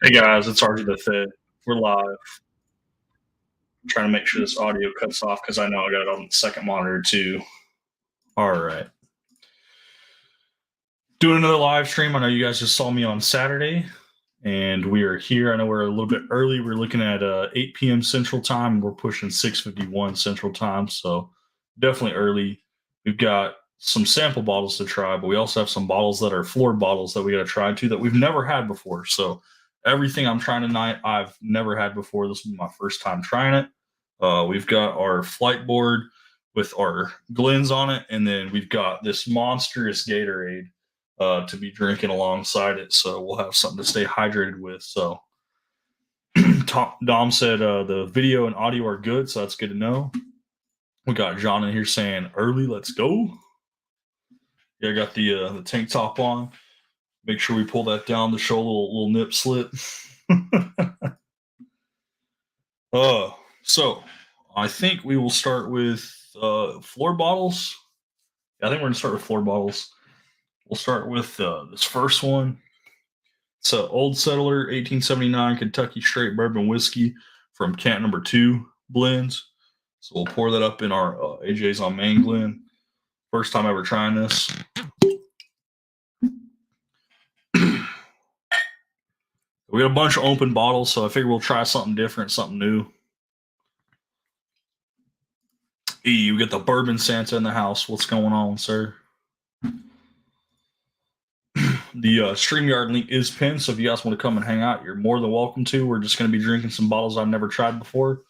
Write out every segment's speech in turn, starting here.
Hey guys, it's RJ the Fed. We're live. I'm trying to make sure this audio cuts off because I know I got it on the second monitor too. All right. Doing another live stream. I know you guys just saw me on Saturday, and we are here. I know we're a little bit early. We're looking at 8 p.m. Central Time, and we're pushing 6:51 Central Time, so definitely early. We've got some sample bottles to try, but we also have some bottles that are floor bottles that we got to try too that we've never had before. So everything I'm trying tonight, I've never had before. This will be my first time trying it. We've got our flight board with our Glens on it, and then we've got this monstrous Gatorade to be drinking alongside it. So we'll have something to stay hydrated with. So Dom said the video and audio are good, so that's good to know. We got John in here saying early, let's go. Yeah, I got the tank top on. Make sure we pull that down to show a little nip slip. So I think we will start with floor bottles. Yeah, I think we're gonna start with floor bottles. We'll start with this first one. It's Old Settler 1879 Kentucky Straight Bourbon Whiskey from Cant Number 2 blends. So we'll pour that up in our AJ's on main blend. First time ever trying this. We got a bunch of open bottles, so I figure we'll try something different, something new. E, we got the Bourbon Santa in the house. What's going on, sir? The StreamYard link is pinned, so if you guys want to come and hang out, you're more than welcome to. We're just going to be drinking some bottles I've never tried before.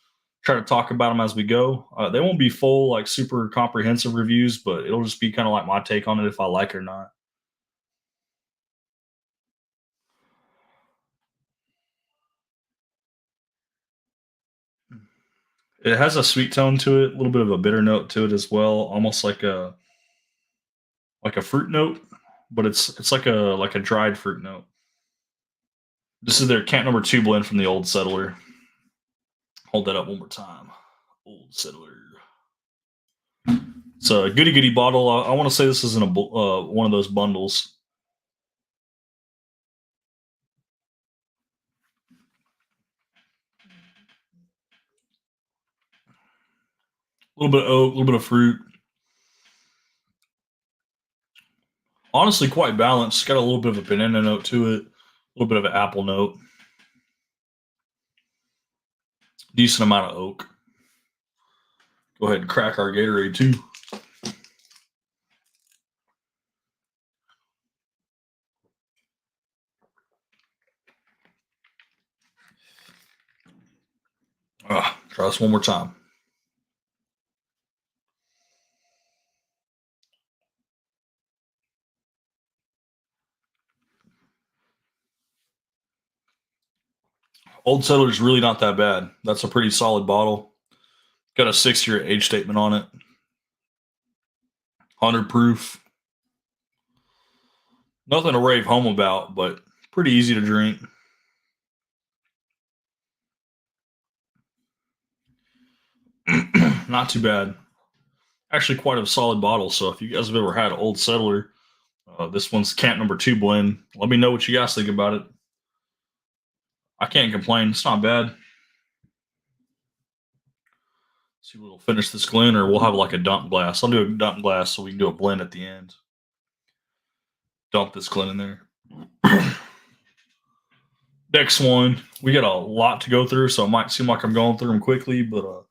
Try to talk about them as we go. They won't be full, like super comprehensive reviews, but it'll just be kind of like my take on it if I like it or not. It has a sweet tone to it, a little bit of a bitter note to it as well, almost like a fruit note, but it's like a dried fruit note. This is their Cant Number 2 blend from the Old Settler. Hold that up one more time. Old Settler. It's a goody goody bottle. I want to say this is in a one of those bundles. A little bit of oak, a little bit of fruit. Honestly, quite balanced. Got a little bit of a banana note to it, a little bit of an apple note. Decent amount of oak. Go ahead and crack our Gatorade too. Try this one more time. Old Settler's really not that bad. That's a pretty solid bottle. Got a 6-year age statement on it. 100 proof. Nothing to rave home about, but pretty easy to drink. Not too bad. Actually, quite a solid bottle. So if you guys have ever had Old Settler, this one's Cant Number 2 blend. Let me know what you guys think about it. I can't complain. It's not bad. See, we'll finish this Glen, or we'll have like a dump glass. I'll do a dump glass so we can do a blend at the end. Dump this Glen in there. Next one, we got a lot to go through, so it might seem like I'm going through them quickly, but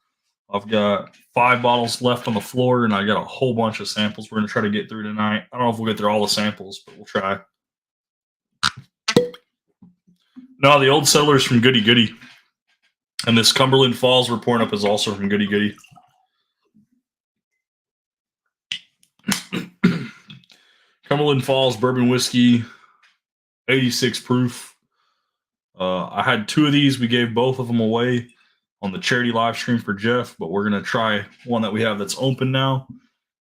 I've got 5 bottles left on the floor, and I got a whole bunch of samples we're going to try to get through tonight. I don't know if we'll get through all the samples, but we'll try. No, the Old Settler's from Goody Goody. And this Cumberland Falls we're pouring up is also from Goody Goody. Cumberland Falls Bourbon Whiskey, 86 proof. I had 2 of these. We gave both of them away on the charity live stream for Jeff, but we're going to try one that we have that's open now.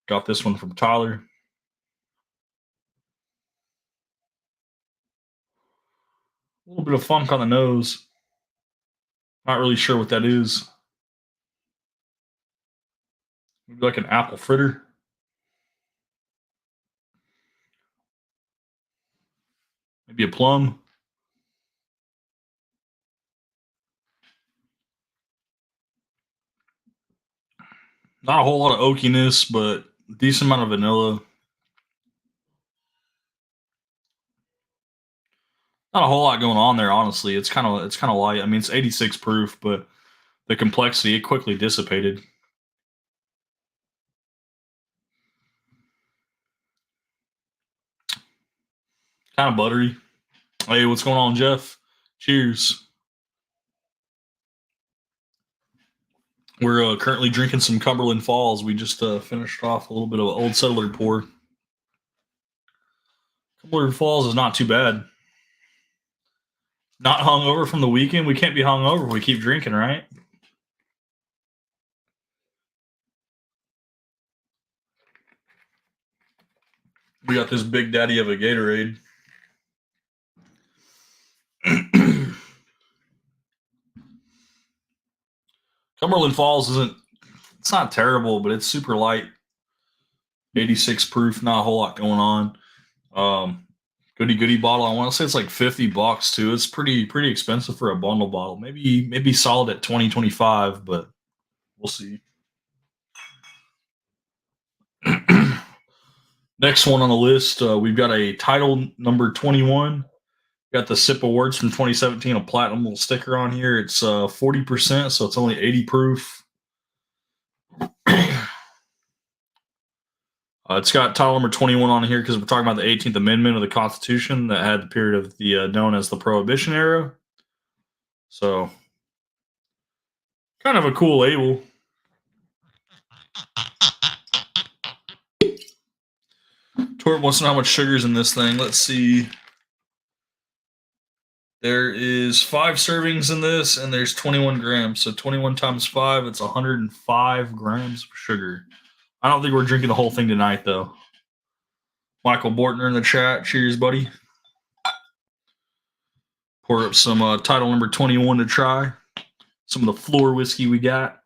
Got this one from Tyler. A little bit of funk on the nose. Not really sure what that is. Maybe like an apple fritter. Maybe a plum. Not a whole lot of oakiness, but decent amount of vanilla. Not a whole lot going on there, honestly. It's kind of light. I mean, it's 86 proof, but the complexity it quickly dissipated. Kind of buttery. Hey, what's going on, Jeff? Cheers. We're currently drinking some Cumberland Falls. We just finished off a little bit of Old Settler pour. Cumberland Falls is not too bad. Not hungover from the weekend. We can't be hungover if we keep drinking, right? We got this big daddy of a Gatorade. Cumberland Falls isn't. It's not terrible, but it's super light. 86 proof. Not a whole lot going on. Goody goody bottle. I want to say it's like $50 too. It's pretty expensive for a bundle bottle. Maybe solid at 20-25, but we'll see. Next one on the list, we've got a title number 21. Got the Sip Awards from 2017, a platinum little sticker on here. It's 40%, so it's only 80 proof. It's got title number 21 on here because we're talking about the 18th Amendment of the Constitution that had the period of the known as the Prohibition era. So, kind of a cool label. Tort wants to know how much sugar's in this thing. Let's see. There is 5 servings in this, and there's 21 grams. So 21 times 5, it's 105 grams of sugar. I don't think we're drinking the whole thing tonight, though. Michael Bortner in the chat. Cheers, buddy. Pour up some title number 21 to try. Some of the floor whiskey we got.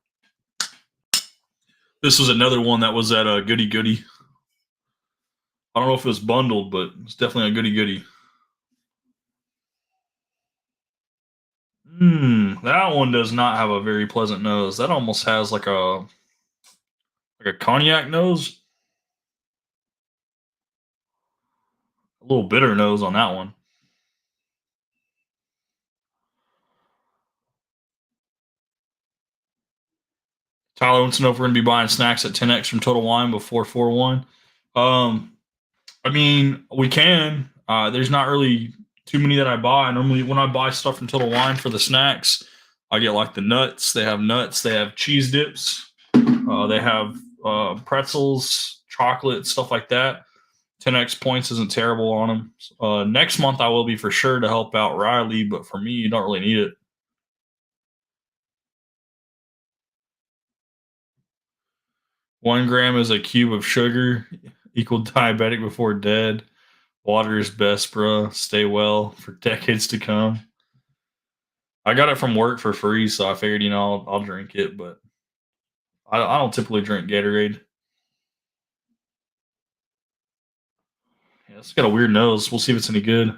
This was another one that was at a Goody Goody. I don't know if it was bundled, but it's definitely a Goody Goody. That one does not have a very pleasant nose. That almost has like a cognac nose. A little bitter nose on that one. Tyler wants to know if we're going to be buying snacks at 10x from Total Wine before 4-1. I mean, we can. There's not really too many that I buy. Normally, when I buy stuff from Total Wine for the snacks, I get like the nuts. They have nuts. They have cheese dips. They have pretzels, chocolate, stuff like that. 10x points isn't terrible on them. Next month, I will be for sure to help out Riley, but for me, you don't really need it. 1 gram is a cube of sugar, equal diabetic before dead. Water is best, bruh. Stay well for decades to come. I got it from work for free, so I figured, I'll drink it, but I don't typically drink Gatorade. Yeah, it's got a weird nose. We'll see if it's any good.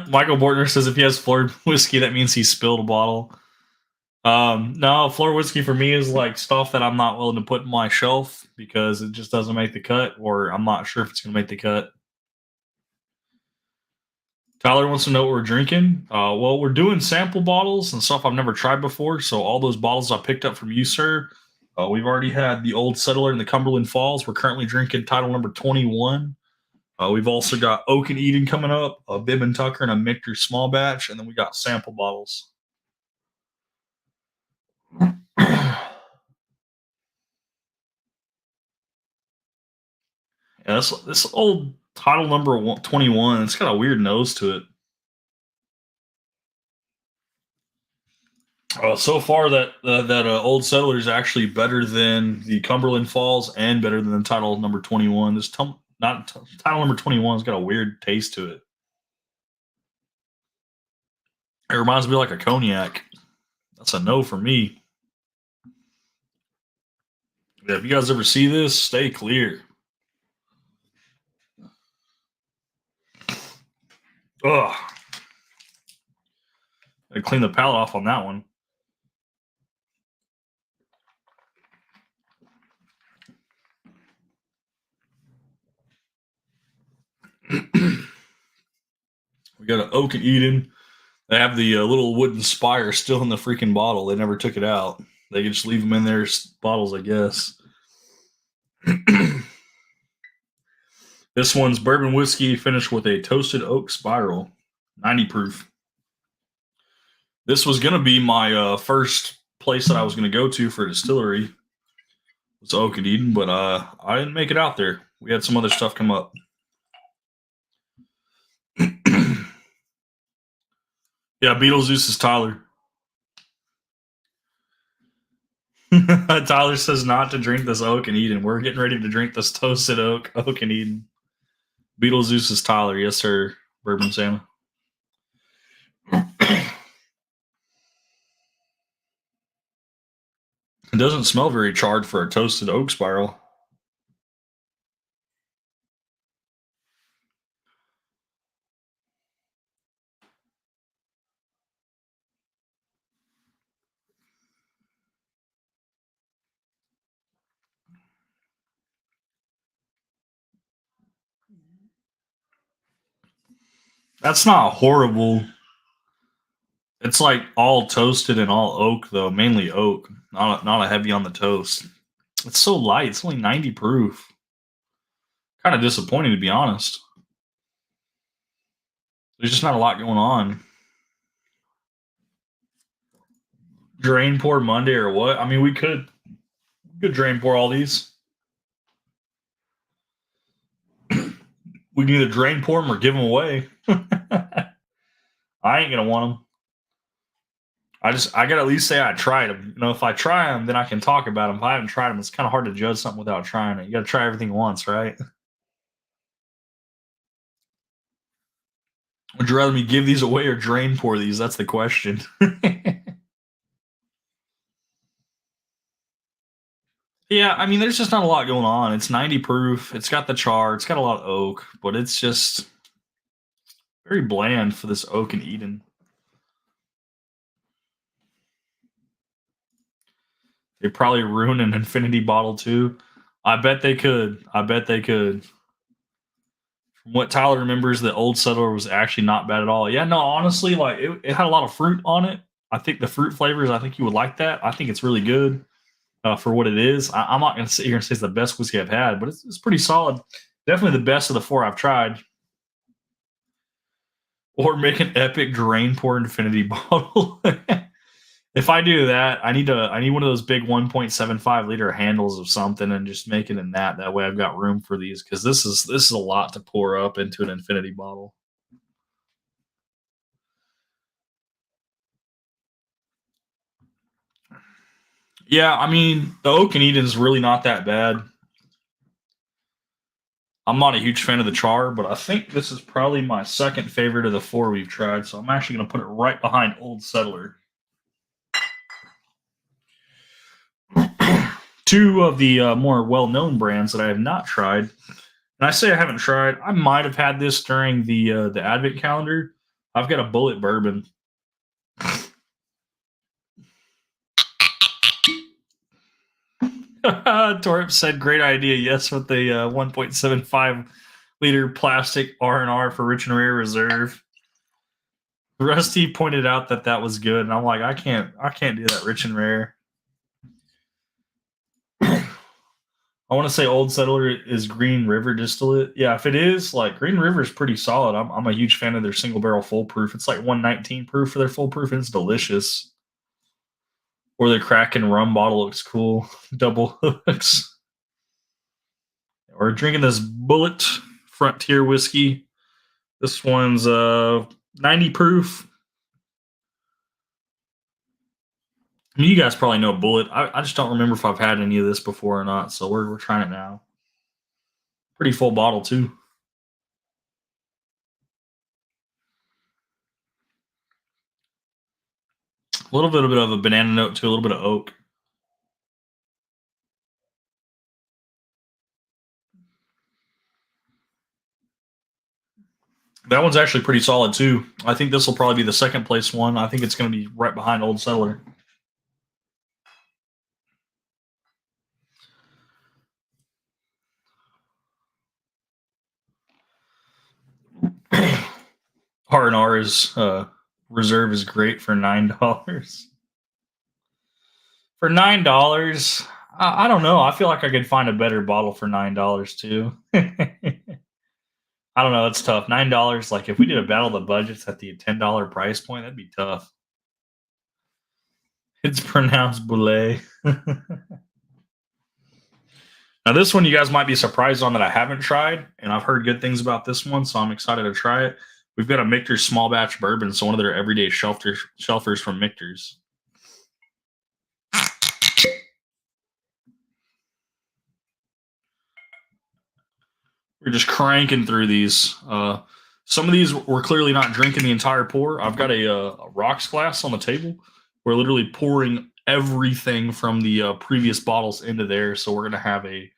Michael Bortner says if he has Florida whiskey, that means he spilled a bottle. No, Florida whiskey for me is like stuff that I'm not willing to put in my shelf because it just doesn't make the cut, or I'm not sure if it's going to make the cut. Tyler wants to know what we're drinking. Well, we're doing sample bottles and stuff I've never tried before. So all those bottles I picked up from you, sir, we've already had the Old Settler and the Cumberland Falls. We're currently drinking title number 21. We've also got Oak and Eden coming up, a Bib and Tucker, and a Michter small batch, and then we got sample bottles. Yeah, this old title number 21. It's got a weird nose to it. So far, that Old Settler is actually better than the Cumberland Falls and better than the title number 21. Title number 21 has got a weird taste to it. It reminds me like a cognac. That's a no for me. Yeah, if you guys ever see this, stay clear. Ugh. to clean the palate off on that one. We got an Oak and Eden. They have the little wooden spire still in the freaking bottle. They never took it out. They could just leave them in their bottles, I guess. This one's bourbon whiskey finished with a toasted oak spiral, 90 proof. This was going to be my first place that I was going to go to for a distillery. It's Oak and Eden, but I didn't make it out there. We had some other stuff come up. Yeah, Beetlejuice is Tyler. Tyler says not to drink this Oak and Eden. We're getting ready to drink this toasted Oak and Eden. Beetlejuice is Tyler. Yes, sir. Bourbon Santa. It doesn't smell very charred for a toasted oak spiral. That's not horrible. It's like all toasted and all oak though, mainly oak. Not a heavy on the toast. It's so light. It's only 90 proof. Kind of disappointing to be honest. There's just not a lot going on. Drain pour Monday or what? I mean, we could drain pour all these. We can either drain pour them or give them away. I ain't gonna want them. I gotta at least say I tried them. You know, if I try them, then I can talk about them. If I haven't tried them, it's kind of hard to judge something without trying it. You gotta try everything once, right? Would you rather me give these away or drain pour these? That's the question. Yeah, I mean, there's just not a lot going on. It's 90 proof. It's got the char. It's got a lot of oak, but it's just very bland for this Oak and Eden. They probably ruin an infinity bottle too. I bet they could. I bet they could. From what Tyler remembers, the old settler was actually not bad at all. Yeah, no, honestly, like it had a lot of fruit on it. I think the fruit flavors. I think you would like that. I think it's really good for what it is. I'm not going to sit here and say it's the best whiskey I've had, but it's pretty solid. Definitely the best of the four I've tried. Or make an epic drain pour infinity bottle. If I do that, I need one of those big 1.75 liter handles of something and just make it in that. That way I've got room for these because this is a lot to pour up into an infinity bottle. Yeah, I mean the Oak and Eden is really not that bad. I'm not a huge fan of the char, but I think this is probably my second favorite of the four we've tried. So I'm actually going to put it right behind Old Settler. Two of the more well-known brands that I have not tried. And I say I haven't tried. I might have had this during the Advent calendar. I've got a Bullet Bourbon. Torp said, "Great idea. Yes, with the 1.75 liter plastic R&R for Rich and Rare Reserve." Rusty pointed out that was good, and I'm like, I can't do that Rich and Rare. I want to say Old Settler is Green River distillate. Yeah, if it is, like Green River is pretty solid. I'm a huge fan of their single barrel full proof. It's like 119 proof for their full proof, and it's delicious. Or their Kraken rum bottle looks cool. Double hooks. We're drinking this Bullet Frontier whiskey. This one's 90 proof. I mean, you guys probably know Bullet. I just don't remember if I've had any of this before or not. So we're trying it now. Pretty full bottle too. A little bit of a banana note to a little bit of oak. That one's actually pretty solid too. I think this will probably be the second place one. I think it's going to be right behind Old Settler. R&R is reserve is great for $9. For $9, I don't know. I feel like I could find a better bottle for $9 too. I don't know. It's tough. $9. Like if we did a battle of the budgets at the $10 price point, that'd be tough. It's pronounced boulet. Now this one you guys might be surprised on that I haven't tried, and I've heard good things about this one, so I'm excited to try it. We've got a Michter's small batch bourbon, so one of their everyday shelfers from Michter's. We're just cranking through these. Some of these we're clearly not drinking the entire pour. I've got a rocks glass on the table. We're literally pouring everything from the previous bottles into there, so we're going to have a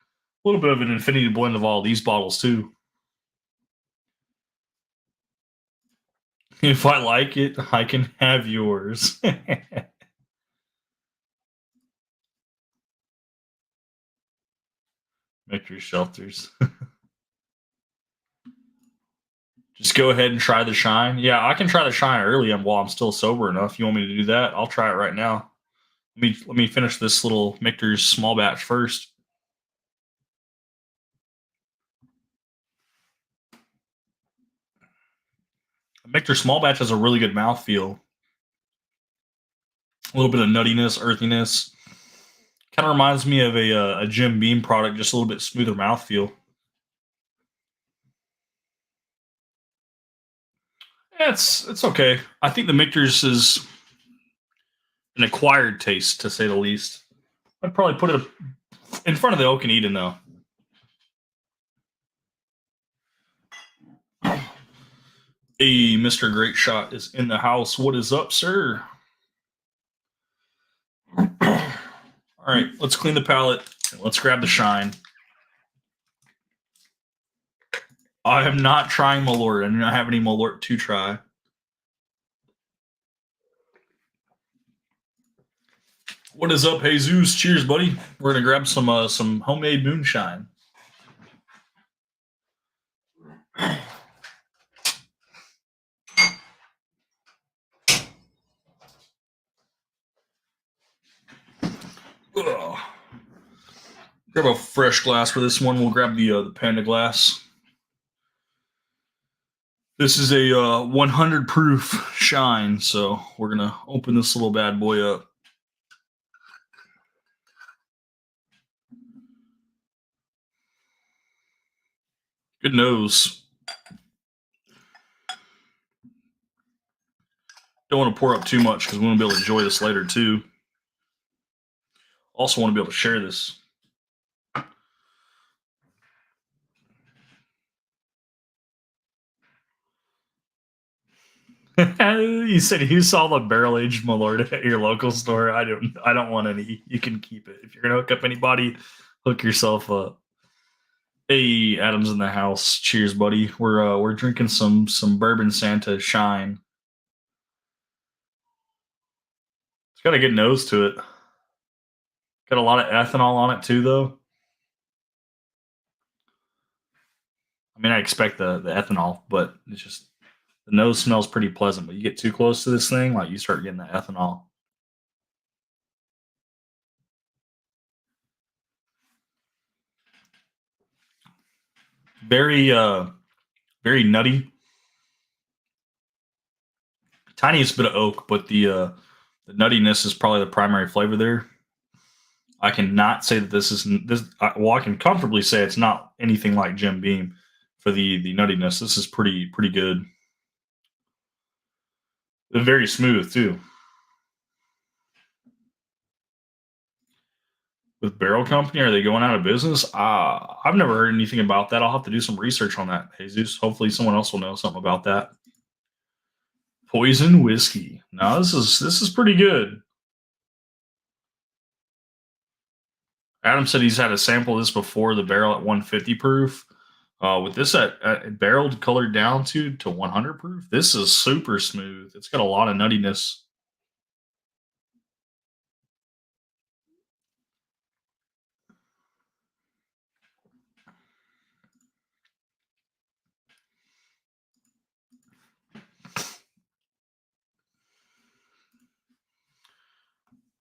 little bit of an infinity blend of all these bottles too. If I like it, I can have yours. Michter's shelters. Just go ahead and try the shine. Yeah, I can try the shine early while I'm still sober enough. You want me to do that? I'll try it right now. Let me finish this little Michter's small batch first. Michter's small batch has a really good mouthfeel. A little bit of nuttiness, earthiness. Kind of reminds me of a Jim Beam product, just a little bit smoother mouthfeel. Yeah, it's okay. I think the Michter's is an acquired taste, to say the least. I'd probably put it in front of the Oak and Eden, though. Hey, Mr. Great Shot is in the house. What is up, sir? All right, let's clean the palate. Let's grab the shine. I am not trying Malort. I do not have any Malort to try. What is up, Jesus? Cheers, buddy. We're gonna grab some homemade moonshine. Ugh. Grab a fresh glass for this one. We'll grab the Panda glass. This is a 100 proof shine, so we're gonna open this little bad boy up. Good nose. Don't want to pour up too much because we want to be able to enjoy this later too. Also want to be able to share this. You said you saw the barrel aged Malort at your local store. I don't want any. You can keep it. If you're gonna hook up anybody, hook yourself up. Hey, Adam's in the house. Cheers, buddy. We're drinking some bourbon Santa Shine. It's got a good nose to it. Got a lot of ethanol on it too, though. I mean, I expect the ethanol, but it's just the nose smells pretty pleasant. But you get too close to this thing, like you start getting the ethanol. Very very nutty. Tiniest bit of oak, but the nuttiness is probably the primary flavor there. I cannot say that this is this. Well, I can comfortably say it's not anything like Jim Beam for the nuttiness. This is pretty good. They're very smooth too. With Barrel Company, are they going out of business? I've never heard anything about that. I'll have to do some research on that, Jesus. Hopefully, someone else will know something about that. Poison whiskey. Now this is pretty good. Adam said he's had a sample of this before, the barrel at 150 proof. With this at barreled colored down to 100 proof, this is super smooth. It's got a lot of nuttiness.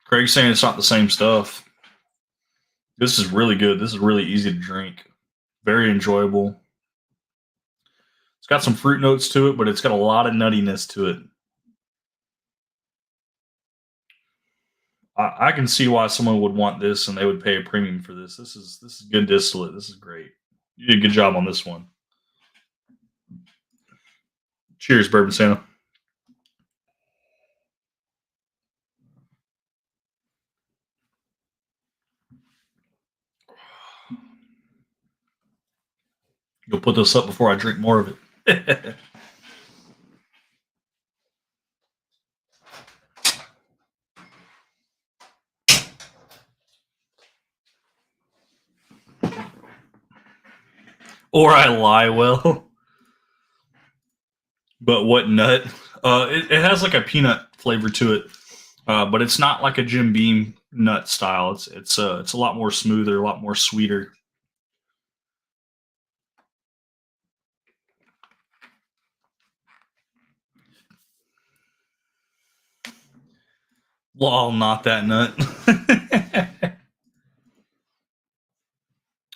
Craig's saying it's not the same stuff. This is really good. This is really easy to drink. Very enjoyable. It's got some fruit notes to it, but it's got a lot of nuttiness to it. I can see why someone would want this and they would pay a premium for this. This is good distillate. This is great. You did a good job on this one. Cheers, Bourbon Santa. You'll put this up before I drink more of it. Or I lie well. But what nut? It has like a peanut flavor to it, but it's not like a Jim Beam nut style. It's a lot more smoother, a lot more sweeter. Lol, not that nut.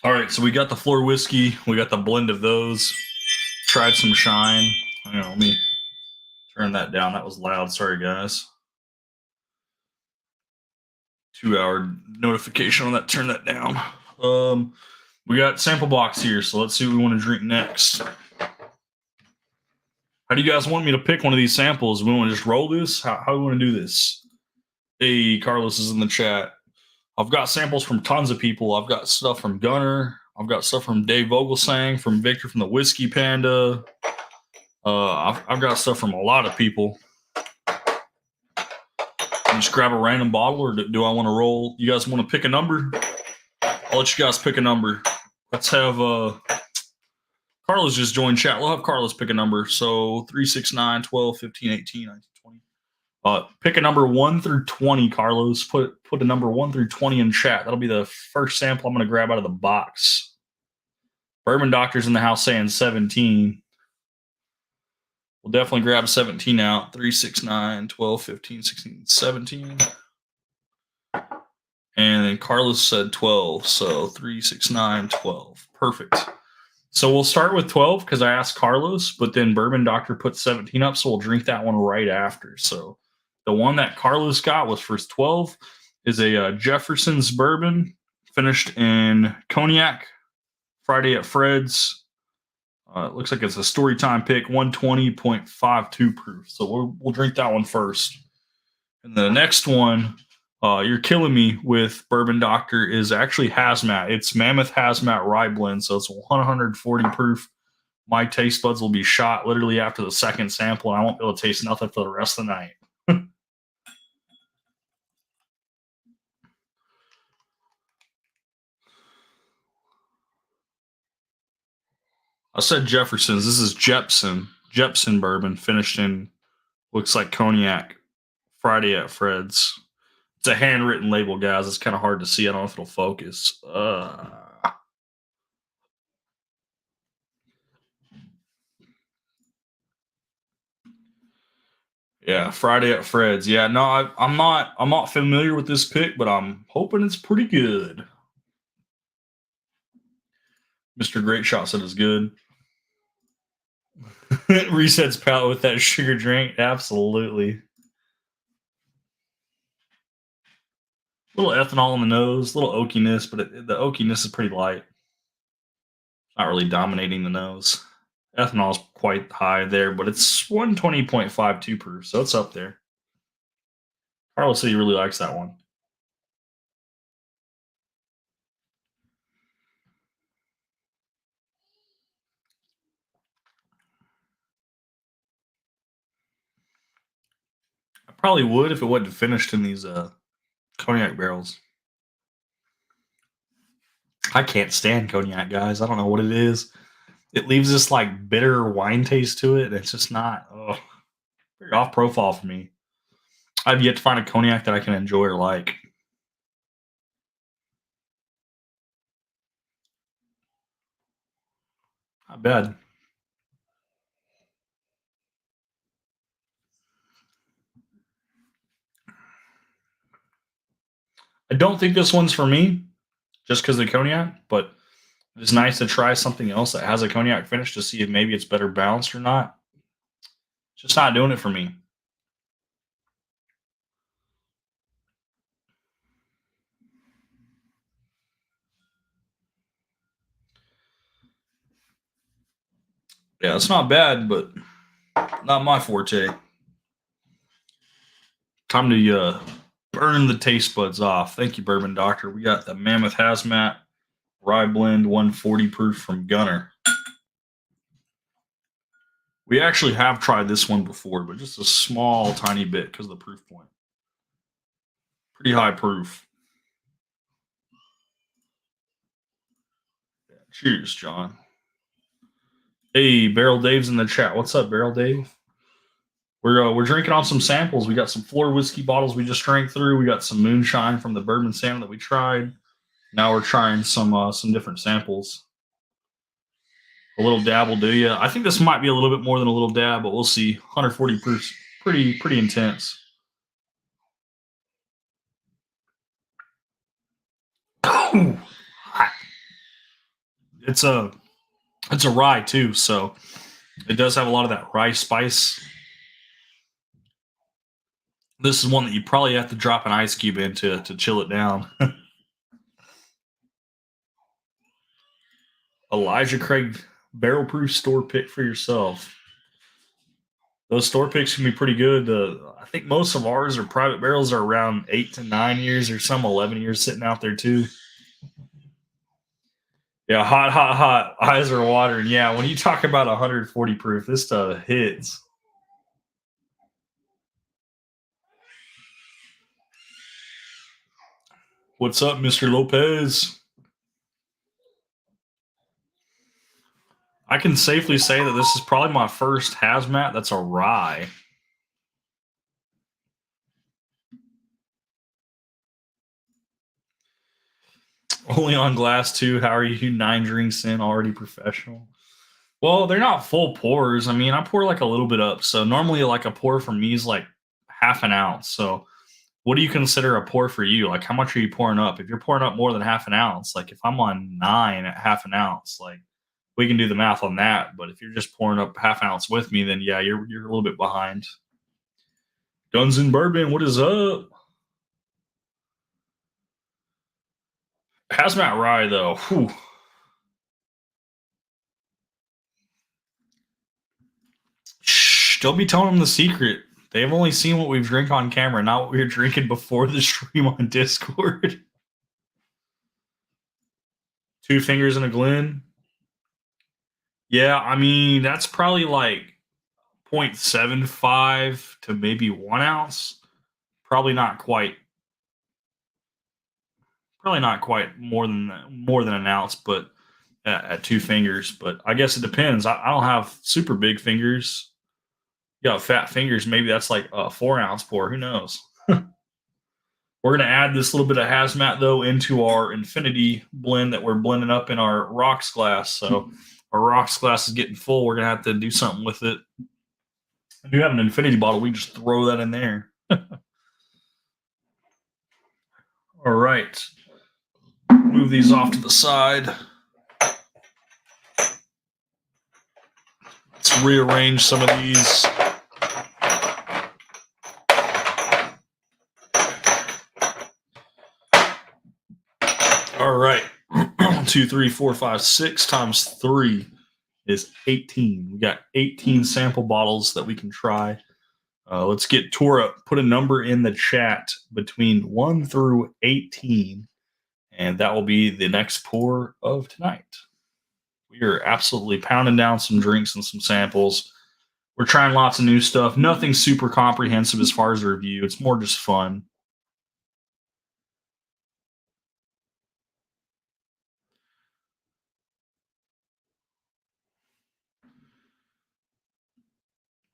All right, so we got the floor whiskey. We got the blend of those. Tried some shine. Hang on, let me turn that down. That was loud. Sorry, guys. 2 hour notification on that. Turn that down. We got sample box here, so let's see what we want to drink next. How do you guys want me to pick one of these samples? We want to just roll this? How do we want to do this? Hey, Carlos is in the chat. I've got samples from tons of people. I've got stuff from Gunner. I've got stuff from Dave Vogelsang, from Victor from the Whiskey Panda. I've got stuff from a lot of people. Just grab a random bottle, or do I want to roll? You guys want to pick a number? I'll let you guys pick a number. Let's have Carlos just joined chat. We'll have Carlos pick a number. So 3, 6, 9, 12, 15, 18, 19, 20. Pick a number 1 through 20, Carlos. Put a number 1 through 20 in chat. That'll be the first sample I'm going to grab out of the box. Bourbon Doctor's in the house saying 17. We'll definitely grab 17 out. 3, 6, 9, 12, 15, 16, 17. And then Carlos said 12. So 3, 6, 9, 12. Perfect. So we'll start with 12 because I asked Carlos, but then Bourbon Doctor put 17 up. So we'll drink that one right after. So the one that Carlos got was for 12 is a Jefferson's bourbon finished in cognac, Friday at Fred's. It looks like it's a Storytime pick, 120.52 proof. So we'll drink that one first. And the next one, you're killing me with Bourbon Doctor, is actually Hazmat. It's Mammoth Hazmat Rye Blend. So it's 140 proof. My taste buds will be shot literally after the second sample, and I won't be able to taste nothing for the rest of the night. I said Jefferson's. This is Jepson bourbon, finished in, looks like cognac, Friday at Fred's. It's a handwritten label, guys. It's kind of hard to see. I don't know if it'll focus. Yeah, Friday at Fred's. Yeah, no, I'm not familiar with this pick, but I'm hoping it's pretty good. Mr. Great Shot said it's good. Resets palate with that sugar drink. Absolutely. A little ethanol in the nose, a little oakiness, but the oakiness is pretty light. Not really dominating the nose. Ethanol is quite high there, but it's 120.52 proof, so it's up there. Carlos said he really likes that one. I probably would if it wasn't finished in these cognac barrels. I can't stand cognac, guys. I don't know what it is. It leaves this like bitter wine taste to it. And it's just not very off profile for me. I've yet to find a cognac that I can enjoy or like. Not bad. I don't think this one's for me, just because of the cognac, but it's nice to try something else that has a cognac finish to see if maybe it's better balanced or not. It's just not doing it for me. Yeah, it's not bad, but not my forte. Time to burn the taste buds off. Thank you, Bourbon Doctor. We got the Mammoth Hazmat Rye Blend 140 proof from Gunner. We actually have tried this one before, but just a small, tiny bit because of the proof point. Pretty high proof. Yeah, cheers, John. Hey, Barrel Dave's in the chat. What's up, Barrel Dave? We're drinking on some samples. We got some floor whiskey bottles we just drank through. We got some moonshine from the bourbon salmon that we tried. Now we're trying some different samples. A little dab will do you. I think this might be a little bit more than a little dab, but we'll see. 140 proof, pretty intense. Ooh, hot. It's a it's a rye too, so it does have a lot of that rye spice. This is one that you probably have to drop an ice cube in to chill it down. Elijah Craig barrel proof store pick for yourself. Those store picks can be pretty good. I think most of ours are private barrels are around 8 to 9 years, or some 11 years sitting out there too. Yeah, hot. Eyes are watering. Yeah, when you talk about 140 proof, this stuff hits. What's up, Mr. Lopez? I can safely say that this is probably my first hazmat that's a rye. Only on glass too. How are you? 9 drinks in, already professional. Well, they're not full pours. I mean, I pour like a little bit up. So normally, like a pour for me is like half an ounce. So what do you consider a pour for you? Like, how much are you pouring up? If you're pouring up more than half an ounce, like if I'm on 9 at half an ounce, like we can do the math on that. But if you're just pouring up half an ounce with me, then yeah, you're a little bit behind. Guns and Bourbon, what is up? Hazmat Rye though, whew. Shh, don't be telling them the secret. They've only seen what we've drank on camera, not what we were drinking before the stream on Discord. Two fingers in a Glen. Yeah, I mean that's probably like 0.75 to maybe 1 ounce. Probably not quite. Probably not quite more than an ounce, but at two fingers. But I guess it depends. I don't have super big fingers. You got fat fingers. Maybe that's like a 4 ounce pour. Who knows? We're going to add this little bit of hazmat though into our infinity blend that we're blending up in our rocks glass. So our rocks glass is getting full. We're going to have to do something with it. If you have an infinity bottle, we just throw that in there. All right. Move these off to the side. Let's rearrange some of these. All right. 2, 3, 4, 5, 6 times 3 is 18. We got 18 sample bottles that we can try. Let's get Tora. Put a number in the chat between 1 through 18, and that will be the next pour of tonight. We are absolutely pounding down some drinks and some samples. We're trying lots of new stuff. Nothing super comprehensive as far as a review. It's more just fun.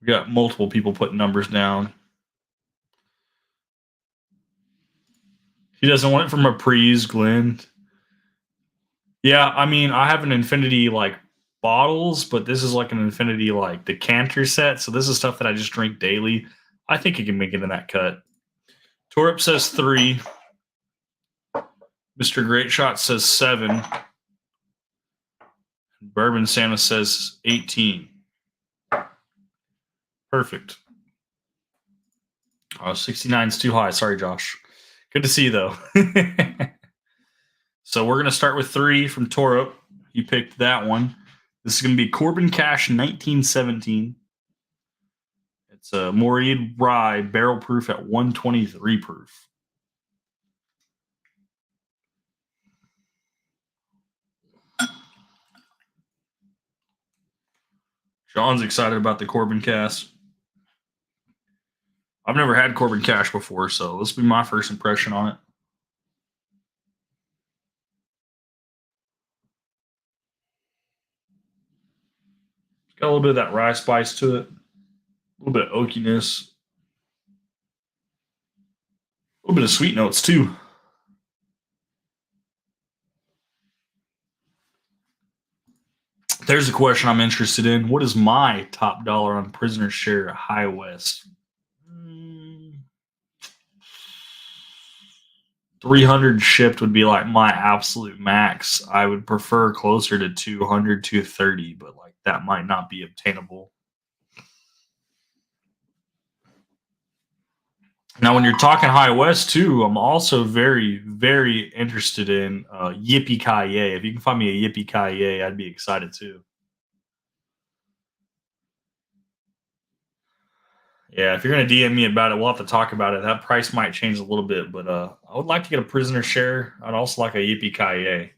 We got multiple people putting numbers down. He doesn't want it from Reprise, Glenn. Yeah, I mean, I have an Infinity like bottles, but this is like an Infinity like decanter set. So this is stuff that I just drink daily. I think it can make it in that cut. Torup says 3. Mr. Great Shot says 7. Bourbon Santa says 18. Perfect. 69 is too high. Sorry, Josh. Good to see you, though. So we're going to start with 3 from Torup. He picked that one. This is going to be Corbin Cash 1917. It's a Moreed Rye barrel proof at 123 proof. John's excited about the Corbin Cash. I've never had Corbin Cash before, so this will be my first impression on it. It's got a little bit of that rye spice to it, a little bit of oakiness, a little bit of sweet notes too. There's a question I'm interested in. What is my top dollar on Prisoner Share High West? 300 shipped would be like my absolute max. I would prefer closer to 200, 230, but like that might not be obtainable. Now, when you're talking High West too, I'm also very, very interested in Yippee Ki Yay. If you can find me a Yippee Ki Yay, I'd be excited too. Yeah, if you're gonna DM me about it, we'll have to talk about it. That price might change a little bit, but I would like to get a Prisoner Share. I'd also like a Yippee Ki Yay.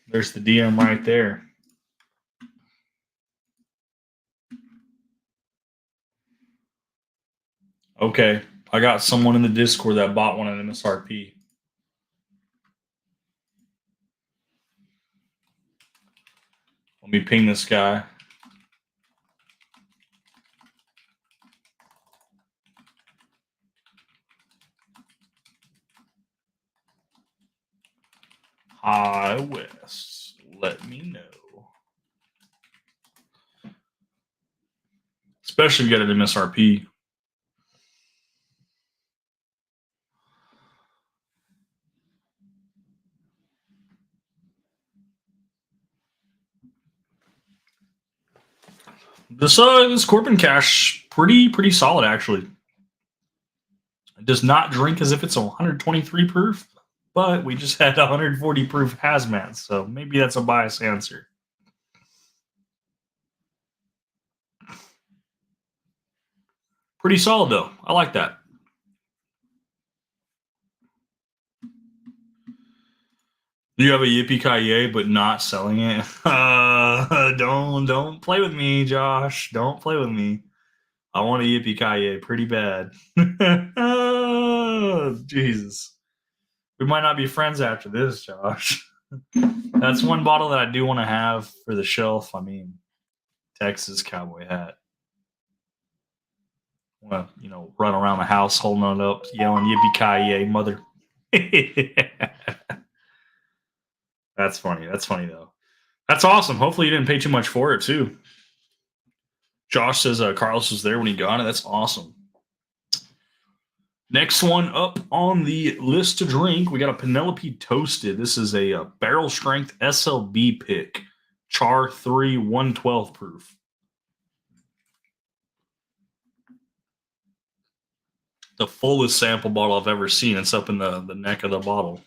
There's the DM right there. Okay, I got someone in the Discord that bought one at MSRP. Let me ping this guy. High West. Let me know. Especially if you got an MSRP. This Corbin Cash pretty solid actually. It does not drink as if it's a 123 proof, but we just had 140 proof hazmat, so maybe that's a biased answer. Pretty solid though. I like that. You have a Yippee Ki Yay, but not selling it. Don't play with me, Josh. Don't play with me. I want a Yippee Ki Yay pretty bad. Oh, Jesus. We might not be friends after this, Josh. That's one bottle that I do want to have for the shelf. I mean, Texas cowboy hat. Want to, run around the house holding it up, yelling "Yippee Ki Yay, mother!" That's funny. That's funny though. That's awesome. Hopefully, you didn't pay too much for it too. Josh says Carlos was there when he got it. That's awesome. Next one up on the list to drink, we got a Penelope Toasted. This is a barrel strength SLB pick, Char 3 112 proof. The fullest sample bottle I've ever seen. It's up in the neck of the bottle.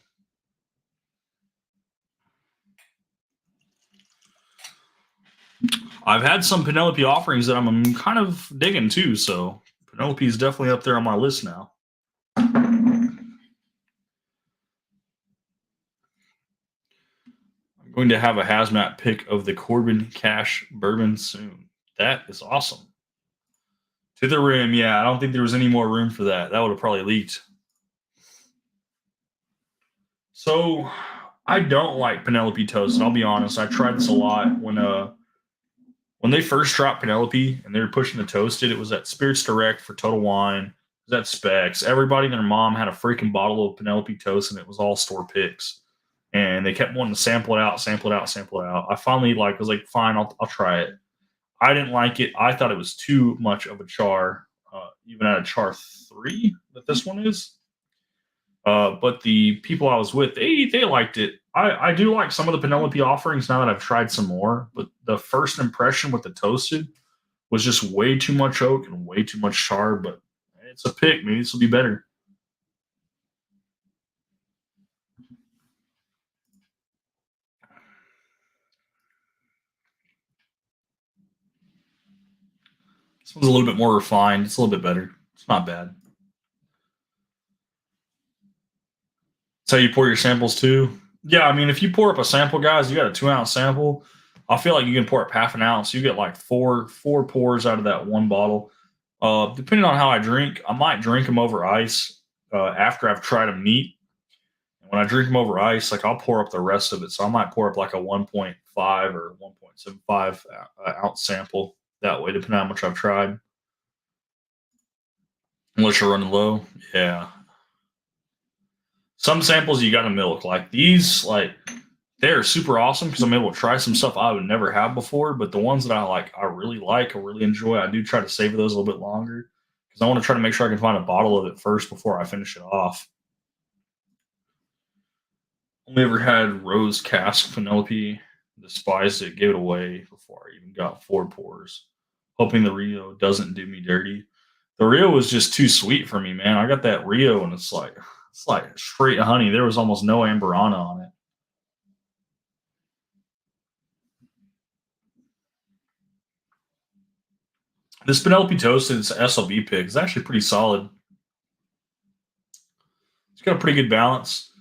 I've had some Penelope offerings that I'm kind of digging too, so Penelope is definitely up there on my list now. I'm going to have a hazmat pick of the Corbin Cash bourbon soon. That is awesome. To the rim, yeah. I don't think there was any more room for that. That would have probably leaked. So I don't like Penelope Toast. I'll be honest. I tried this a lot when when they first dropped Penelope and they were pushing the toasted, it was at Spirits Direct for Total Wine. It was at Specs. Everybody and their mom had a freaking bottle of Penelope toast, and it was all store picks. And they kept wanting to sample it out, sample it out, sample it out. I finally was like, fine, I'll try it. I didn't like it. I thought it was too much of a char, even at a char 3 that this one is. But the people I was with, they liked it. I do like some of the Penelope offerings now that I've tried some more. But the first impression with the toasted was just way too much oak and way too much char. But it's a pick. Maybe this will be better. This one's a little bit more refined. It's a little bit better. It's not bad. That's how you pour your samples too. Yeah, I mean, if you pour up a sample, guys, you got a 2 ounce sample. I feel like you can pour up half an ounce. You get like four pours out of that one bottle. Depending on how I drink, I might drink them over ice after I've tried them neat. And when I drink them over ice, like I'll pour up the rest of it. So I might pour up like a 1.5 or 1.75 ounce sample that way, depending on how much I've tried. Unless you're running low, yeah. Some samples you got to milk. Like these, like they're super awesome because I'm able to try some stuff I would never have before. But the ones that I really like, I really enjoy, I do try to savor those a little bit longer because I want to try to make sure I can find a bottle of it first before I finish it off. Only ever had rose cask Penelope. Despised it, gave it away before I even got 4 pours. Hoping the Rio doesn't do me dirty. The Rio was just too sweet for me, man. I got that Rio and it's like straight honey. There was almost no amberana on it. This Penelope Toasted, it's SLB pick. It's actually pretty solid. It's got a pretty good balance.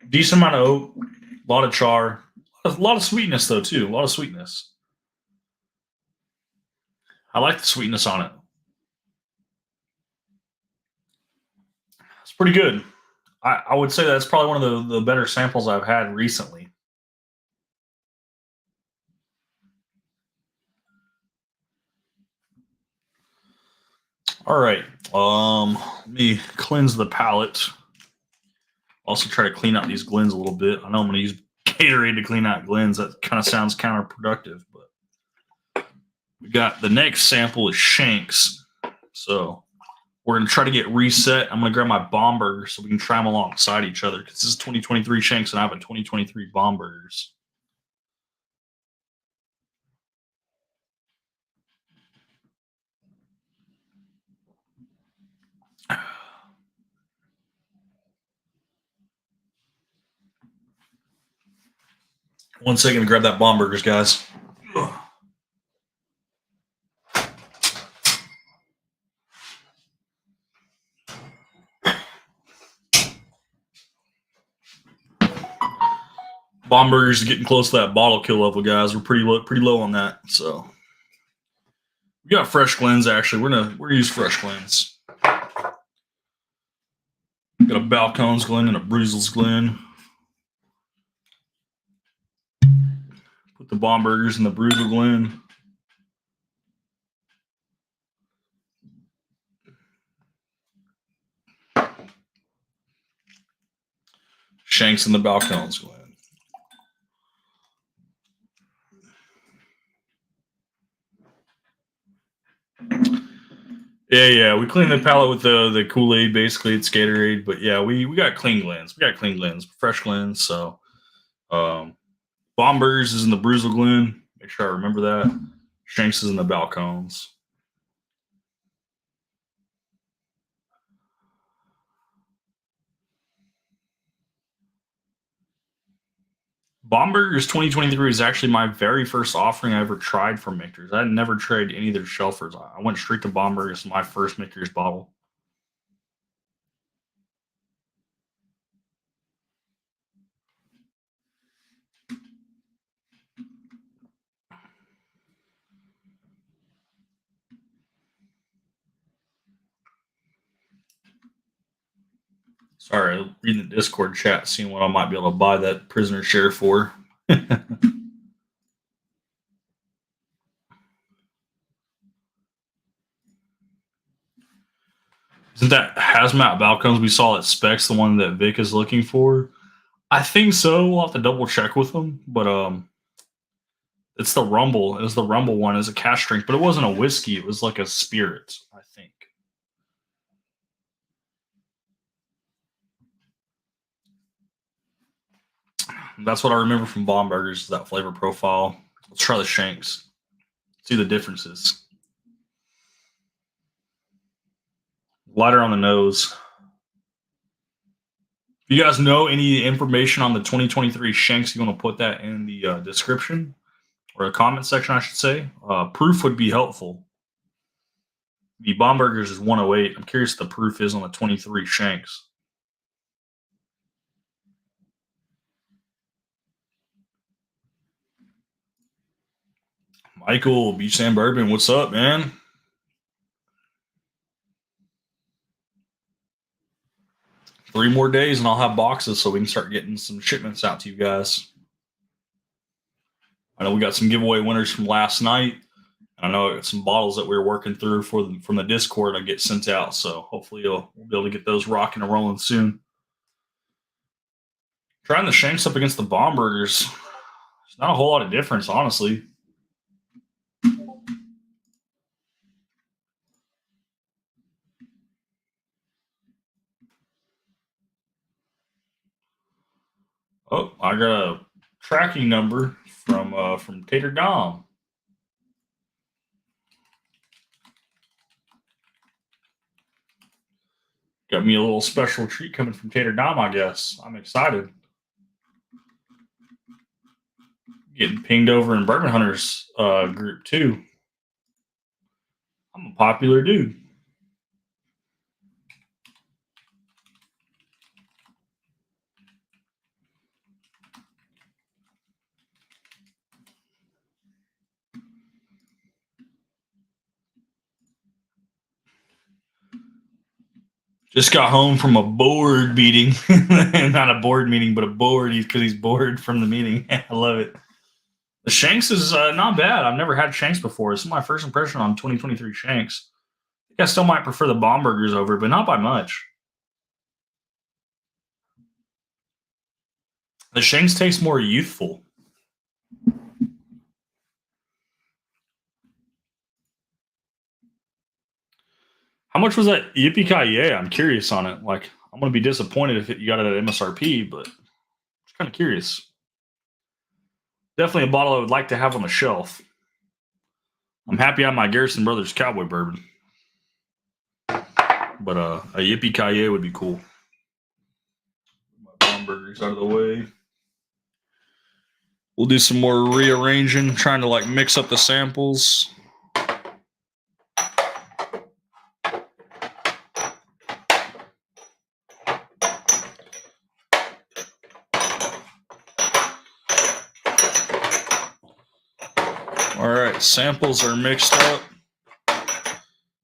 Decent amount of oak, a lot of char, a lot of sweetness though too. A lot of sweetness. I like the sweetness on it. It's pretty good. I would say that's probably one of the better samples I've had recently. All right. Let me cleanse the palate. Also try to clean out these Glens a little bit. I know I'm going to use Gatorade to clean out Glens. That kind of sounds counterproductive, but we got the next sample is Shanks. So we're going to try to get reset. I'm going to grab my bomb burgers so we can try them alongside each other because this is 2023 Shanks and I have a 2023 bomb burgers. One second to grab that bomb burgers, guys. Bomb burgers are getting close to that bottle kill level, guys. We're pretty low on that. So we got fresh Glens. Actually, we're gonna use fresh Glens. Got a Balcones Glen and a Bruzel's Glen. Put the bomb burgers in the Bruzel Glen. Shanks in the Balcones Glen. Yeah. We cleaned the palate with the Kool-Aid. Basically, it's Gatorade. But yeah, we got clean Glens. We got clean Glens, fresh Glens. So, bomb burgers is in the Bruzel Glen. Make sure I remember that. Shanks is in the Balcones. Bomb Burgers 2023 is actually my very first offering I ever tried from Michter's. I had never tried any of their shelfers. I went straight to Bomb Burgers, my first Michter's bottle. Sorry, reading the Discord chat, seeing what I might be able to buy that prisoner share for. Isn't that hazmat Balcones we saw at Specs the one that Vic is looking for? I think so. We'll have to double check with them, but it's the Rumble. It was the Rumble one as a cash drink, but it wasn't a whiskey. It was like a spirit, I think. That's what I remember from Bomb Burgers, that flavor profile. Let's try the Shanks. See the differences. Lighter on the nose. If you guys know any information on the 2023 Shanks, you want to put that in the description or the comment section, I should say. Proof would be helpful. The Bomb Burgers is 108. I'm curious what the proof is on the 23 Shanks. Michael, Beach Sand Bourbon, what's up, man? Three more days and I'll have boxes so we can start getting some shipments out to you guys. I know we got some giveaway winners from last night. And I know I got some bottles that we were working through from the Discord I get sent out. So hopefully we'll be able to get those rocking and rolling soon. Trying the Shanks up against the Bomb Burgers. There's not a whole lot of difference, honestly. Oh, I got a tracking number from Tater Dom. Got me a little special treat coming from Tater Dom, I guess. I'm excited. Getting pinged over in Bourbon Hunters group too. I'm a popular dude. Just got home from a board meeting. Not a board meeting, but a board because he's bored from the meeting. I love it. The Shanks is not bad. I've never had Shanks before. This is my first impression on 2023 Shanks. I think I still might prefer the Bomb Burgers over, but not by much. The Shanks taste more youthful. How much was that Yippee Ki I'm curious on it. Like, I'm going to be disappointed if you got it at MSRP, but I'm just kind of curious. Definitely a bottle I would like to have on the shelf. I'm happy I have my Garrison Brothers Cowboy Bourbon. But a Yippee Ki would be cool. My Bomb Burgers out of the way. We'll do some more rearranging, trying to like mix up the samples. All right, samples are mixed up.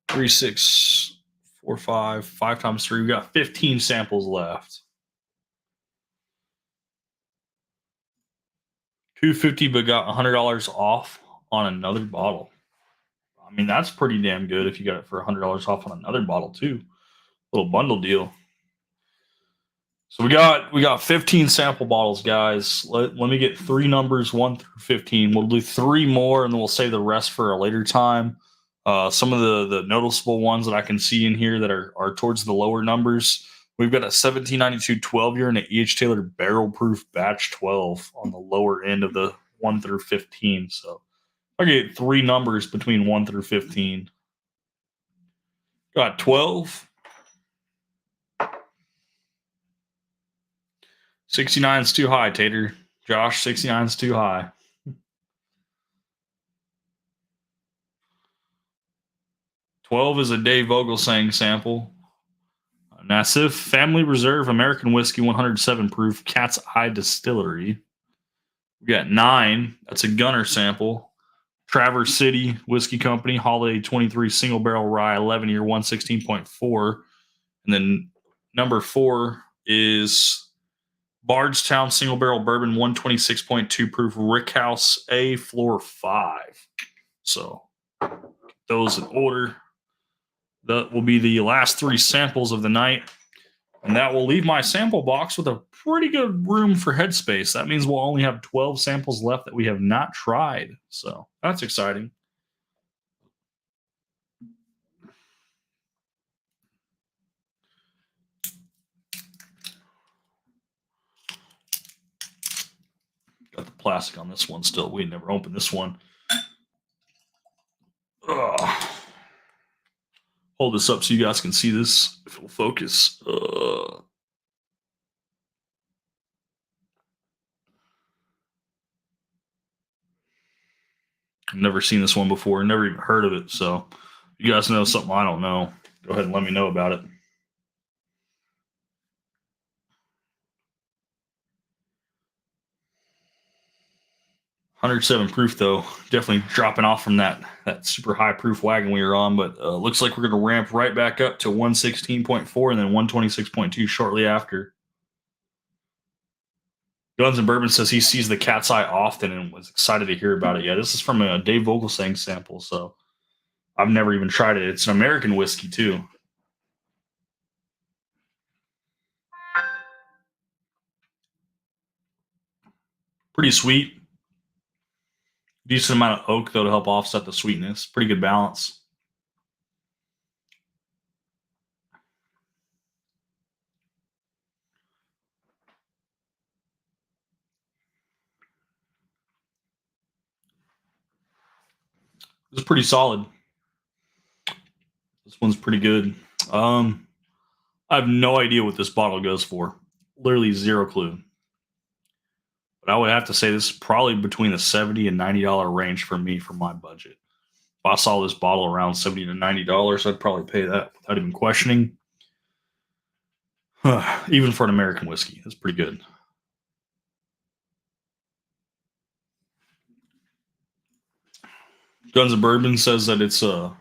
3, 6, 4, 5, 5 times 3. We got 15 samples left. $250, but got $100 off on another bottle. I mean, that's pretty damn good if you got it for $100 off on another bottle too. Little bundle deal. So we got 15 sample bottles, guys. Let me get 3 numbers 1 through 15. We'll do 3 more, and then we'll save the rest for a later time. Some of the noticeable ones that I can see in here that are towards the lower numbers. We've got a 1792 12 year and an E.H. Taylor barrel proof batch 12 on the lower end of the 1 through 15. So I get 3 numbers between 1 through 15. Got 12. 69 is too high, Tater. Josh, 69 is too high. 12 is a Dave Vogelsang sample. Nassif Family Reserve American Whiskey 107 proof Cat's Eye Distillery. We got 9. That's a Gunner sample. Traverse City Whiskey Company Holiday 23 single barrel rye 11 year 116.4. And then number 4 is Bardstown Single Barrel Bourbon 126.2 proof Rickhouse A Floor 5. So those in order. That will be the last 3 samples of the night. And that will leave my sample box with a pretty good room for headspace. That means we'll only have 12 samples left that we have not tried. So that's exciting. Got the plastic on this one still. We never opened this one. Ugh. Hold this up so you guys can see this if it'll focus. I've never seen this one before, never even heard of it. So you guys know something I don't know, go ahead and let me know about it. 107 proof though, definitely dropping off from that super high proof wagon we were on, but looks like we're going to ramp right back up to 116.4 and then 126.2 shortly after. Guns and Bourbon says he sees the cat's eye often and was excited to hear about it. Yeah, this is from a Dave Vogelsang sample, so I've never even tried it. It's an American whiskey too. Pretty sweet. Decent amount of oak though to help offset the sweetness. Pretty good balance. It's pretty solid. This one's pretty good. I have no idea what this bottle goes for. Literally zero clue. But I would have to say this is probably between the $70 and $90 range for me for my budget. If I saw this bottle around $70 to $90, I'd probably pay that without even questioning. Even for an American whiskey, it's pretty good. Guns and Bourbon says that it's from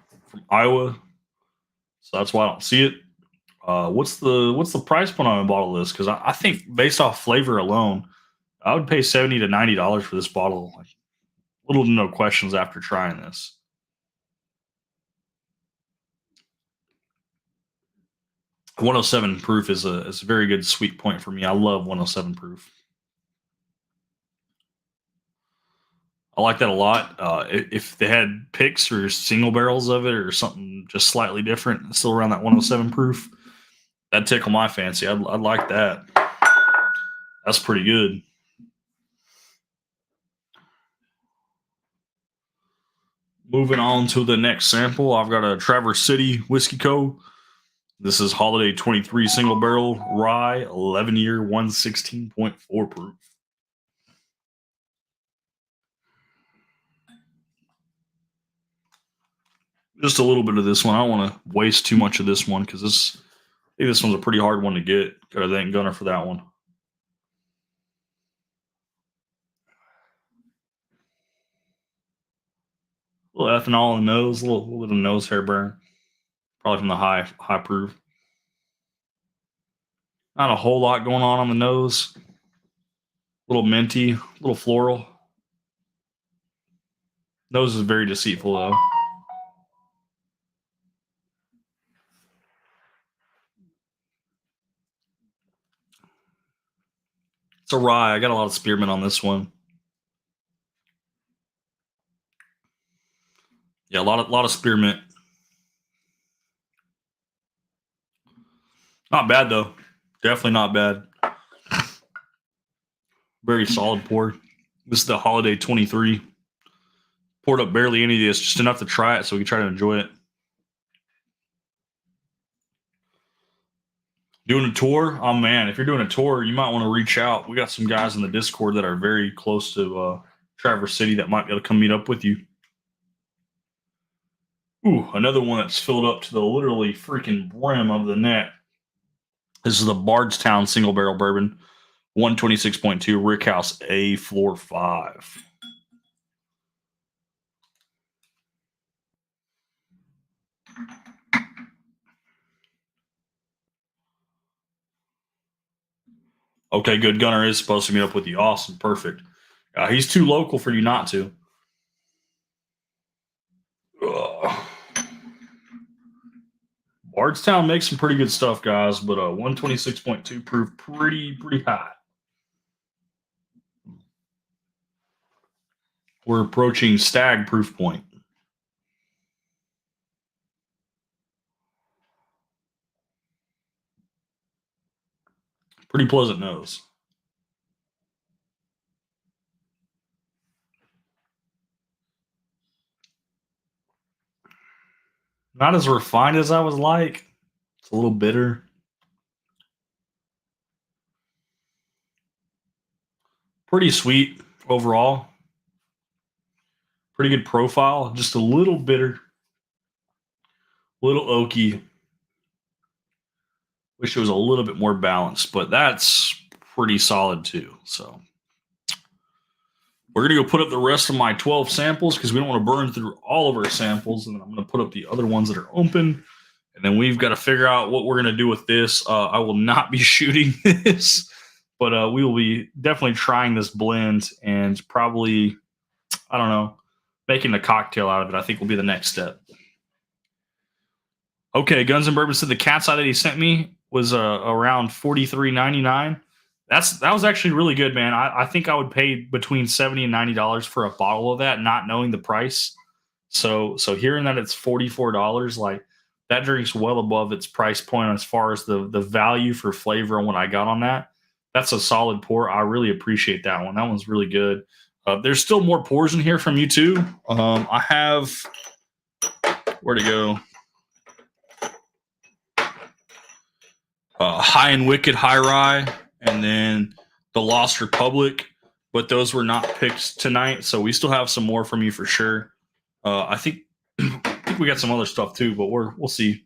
Iowa, so that's why I don't see it. What's the price point on a bottle of this? Because I think based off flavor alone, I would pay $70 to $90 for this bottle. Like, little to no questions after trying this. One hundred seven proof is a very good sweet point for me. I love 107 proof. I like that a lot. If they had picks or single barrels of it or something just slightly different, still around that 107 proof, that'd tickle my fancy. I'd like that. That's pretty good. Moving on to the next sample, I've got a Traverse City Whiskey Co. This is Holiday 23 single barrel rye, 11 year, 116.4 proof. Just a little bit of this one. I don't want to waste too much of this one because I think this one's a pretty hard one to get. Gotta thank Gunner for that one. A little ethanol in the nose, a little bit of nose hair burn. Probably from the high proof. Not a whole lot going on the nose. A little minty, a little floral. Nose is very deceitful though. It's a rye. I got a lot of spearmint on this one. Yeah, a lot of spearmint. Not bad though. Definitely not bad. Very solid pour. This is the Holiday 23. Poured up barely any of this, just enough to try it so we can try to enjoy it. Doing a tour? Oh man, if you're doing a tour, you might want to reach out. We got some guys in the Discord that are very close to Traverse City that might be able to come meet up with you. Ooh, another one that's filled up to the literally freaking brim of the net. This is the Bardstown single barrel bourbon, 126.2 Rickhouse A Floor 5. Okay, good. Gunner is supposed to meet up with you. Awesome. Perfect. He's too local for you not to. Ugh. Bardstown makes some pretty good stuff, guys, but 126.2 proof, pretty high. We're approaching stag proof point. Pretty pleasant nose. Not as refined as I was like. It's a little bitter. Pretty sweet overall. Pretty good profile. Just a little bitter. A little oaky. Wish it was a little bit more balanced, but that's pretty solid too. So we're going to go put up the rest of my 12 samples because we don't want to burn through all of our samples. And then I'm going to put up the other ones that are open. And then we've got to figure out what we're going to do with this. I will not be shooting this, but we will be definitely trying this blend and probably, I don't know, making a cocktail out of it. I think will be the next step. Okay, Guns and Bourbon said the cat's eye that he sent me was around $43.99. That was actually really good, man. I think I would pay between $70 and $90 for a bottle of that, not knowing the price. So hearing that it's $44, like that drink's well above its price point as far as the value for flavor and what I got on that. That's a solid pour. I really appreciate that one. That one's really good. There's still more pours in here from you too. I have where to go. High and Wicked High Rye, and then the Lost Republic, but those were not picked tonight, so we still have some more from you for sure. I think we got some other stuff too, but we'll see.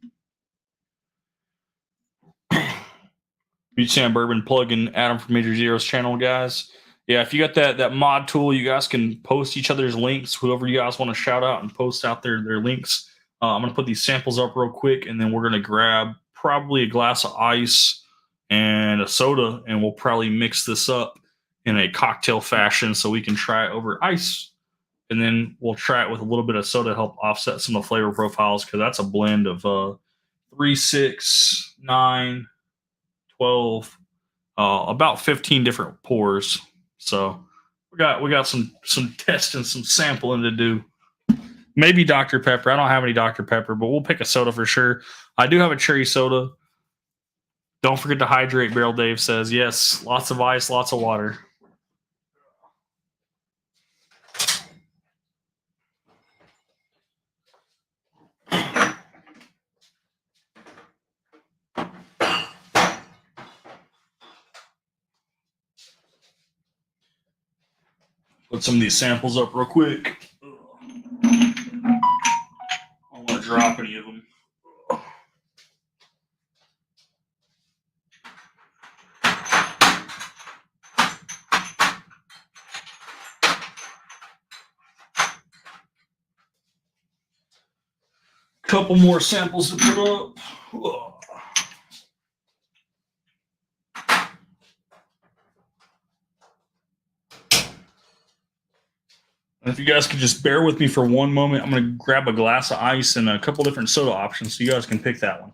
Beach Sand Bourbon plug-in Adam from Major Zero's channel, guys. Yeah, if you got that mod tool, you guys can post each other's links. Whoever you guys want to shout out and post out their links. I'm going to put these samples up real quick, and then we're going to grab probably a glass of ice and a soda, and we'll probably mix this up in a cocktail fashion so we can try it over ice, and then we'll try it with a little bit of soda to help offset some of the flavor profiles because that's a blend of 3, 6, 9, 12, about 15 different pours. So we got some testing, some sampling to do. Maybe Dr. Pepper. I don't have any Dr. Pepper, but we'll pick a soda for sure. I do have a cherry soda. Don't forget to hydrate, Barrel Dave says. Yes, lots of ice, lots of water. Put some of these samples up real quick. I don't want to drop any of them. Couple more samples to put up. And if you guys could just bear with me for one moment, I'm going to grab a glass of ice and a couple different soda options so you guys can pick that one.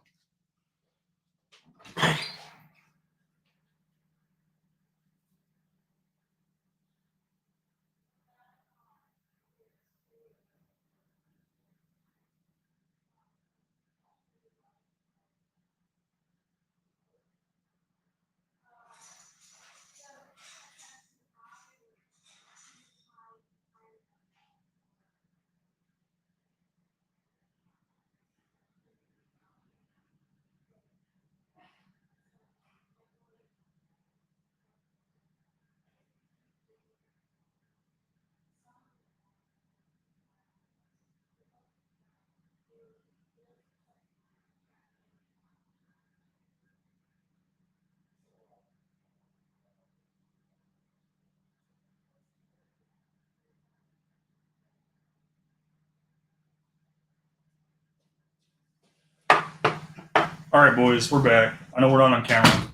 All right, boys, we're back. I know we're not on camera.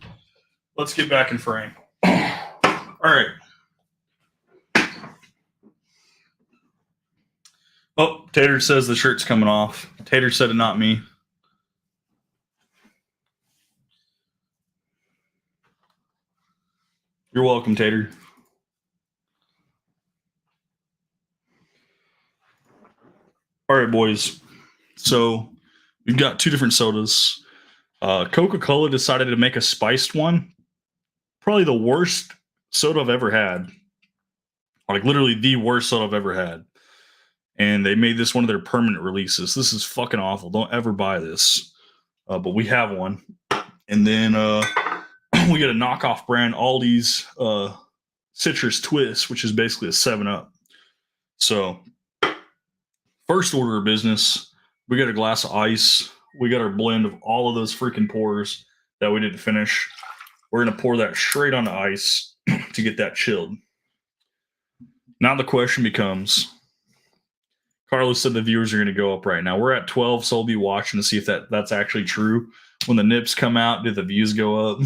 Let's get back in frame. All right. Oh, Tater says the shirt's coming off. Tater said it, not me. You're welcome, Tater. All right, boys. So we've got two different sodas. Coca-Cola decided to make a spiced one. Probably the worst soda I've ever had. Like literally the worst soda I've ever had. And they made this one of their permanent releases. This is fucking awful. Don't ever buy this. But we have one. And then we get a knockoff brand, Aldi's Citrus Twist, which is basically a 7-Up. So, first order of business, we got a glass of ice. We got our blend of all of those freaking pours that we didn't finish. We're going to pour that straight on the ice to get that chilled. Now the question becomes, Carlos said the viewers are going to go up right now. We're at 12, so I'll be watching to see if that's actually true. When the nips come out, do the views go up?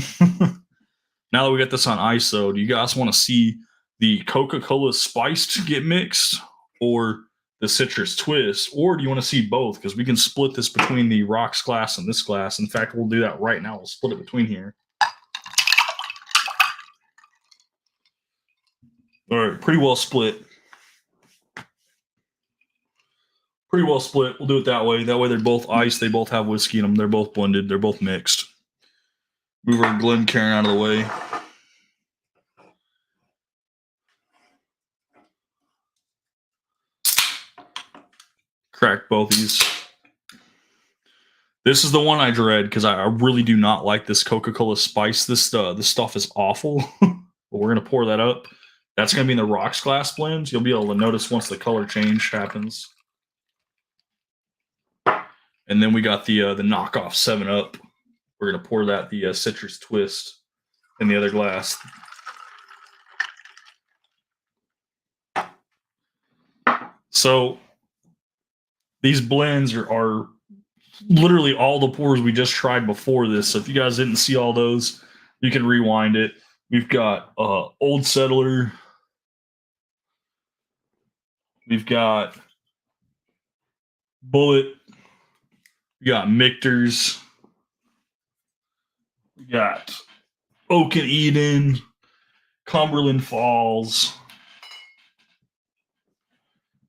Now that we got this on ice, though, do you guys want to see the Coca-Cola spiced get mixed or the citrus twist? Or do you want to see both? Because we can split this between the rocks glass and this glass. In fact, we'll do that right now. We'll split it between here. All right, pretty well split. Pretty well split. We'll do it that way. That way they're both ice. They both have whiskey in them. They're both blended. They're both mixed. Move our Glencairn out of the way. Crack both these. This is the one I dread because I really do not like this Coca-Cola spice. This stuff is awful. But we're gonna pour that up. That's gonna be in the rocks glass blends. You'll be able to notice once the color change happens. And then we got the knockoff 7-Up. We're gonna pour that the citrus twist in the other glass. So these blends are literally all the pours we just tried before this. So if you guys didn't see all those, you can rewind it. We've got Old Settler. We've got Bullet. We got Michter's. We got Oak and Eden, Cumberland Falls,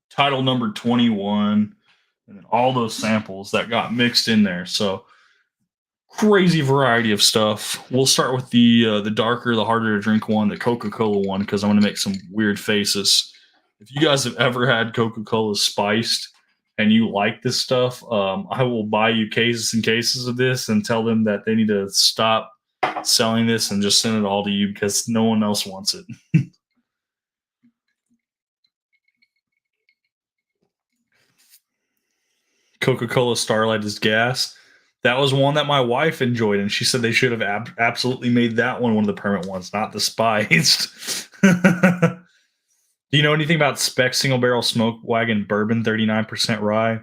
title number 21, and then all those samples that got mixed in there. So crazy variety of stuff. We'll start with the darker, the harder to drink one, the Coca-Cola one, because I'm going to make some weird faces. If you guys have ever had Coca-Cola spiced and you like this stuff, I will buy you cases and cases of this and tell them that they need to stop selling this and just send it all to you because no one else wants it. Coca-Cola Starlight is gas. That was one that my wife enjoyed, and she said they should have absolutely made that one of the permanent ones, not the spiced. Do you know anything about Spec Single Barrel Smoke Wagon Bourbon 39% rye?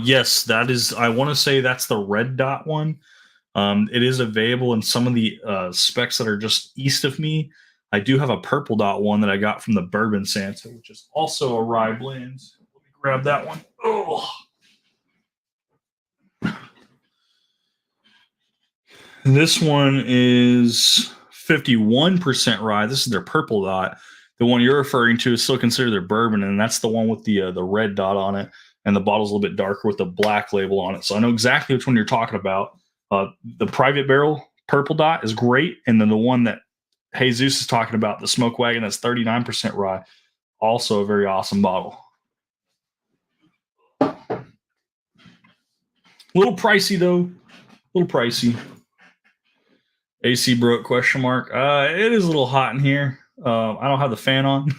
Yes, that is. I want to say that's the red dot one. It is available in some of the specs that are just east of me. I do have a purple dot one that I got from the Bourbon Santa, which is also a rye blend. Let me grab that one. Oh. This one is 51% rye. This is their purple dot. The one you're referring to is still considered their bourbon, and that's the one with the red dot on it, and the bottle's a little bit darker with the black label on it. So I know exactly which one you're talking about. The Private Barrel purple dot is great, and then the one that Jesus is talking about, the Smoke Wagon, that's 39% rye, also a very awesome bottle. A little pricey though, a little pricey. AC broke ? It is a little hot in here. I don't have the fan on.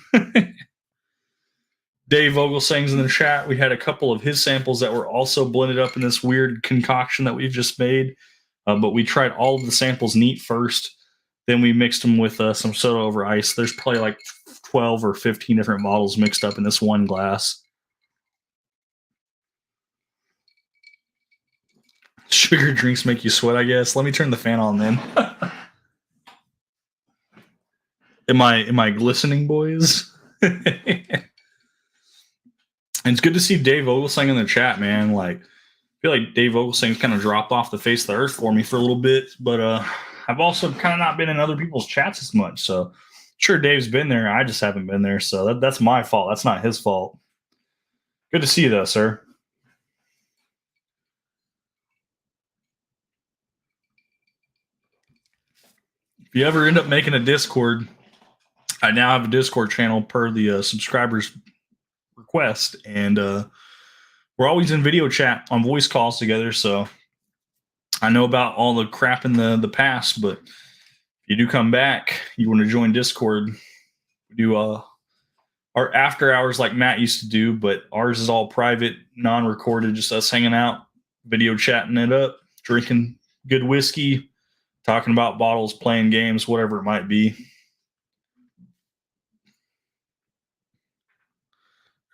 Dave Vogelsang's in the chat. We had a couple of his samples that were also blended up in this weird concoction that we've just made. But we tried all of the samples neat first. Then we mixed them with some soda over ice. There's probably like 12 or 15 different bottles mixed up in this one glass. Sugar drinks make you sweat, I guess. Let me turn the fan on then. Am I glistening, boys? And it's good to see Dave Vogelsang in the chat, man. Like, I feel like Dave Vogelsang's kind of dropped off the face of the earth for me for a little bit, but I've also kind of not been in other people's chats as much. So sure, Dave's been there. I just haven't been there. So that's my fault. That's not his fault. Good to see you, though, sir. If you ever end up making a Discord, I now have a Discord channel per the subscribers' request, and we're always in video chat on voice calls together. So I know about all the crap in the past, but if you do come back, you want to join Discord, we do our after hours like Matt used to do, but ours is all private, non-recorded, just us hanging out, video chatting it up, drinking good whiskey, talking about bottles, playing games, whatever it might be.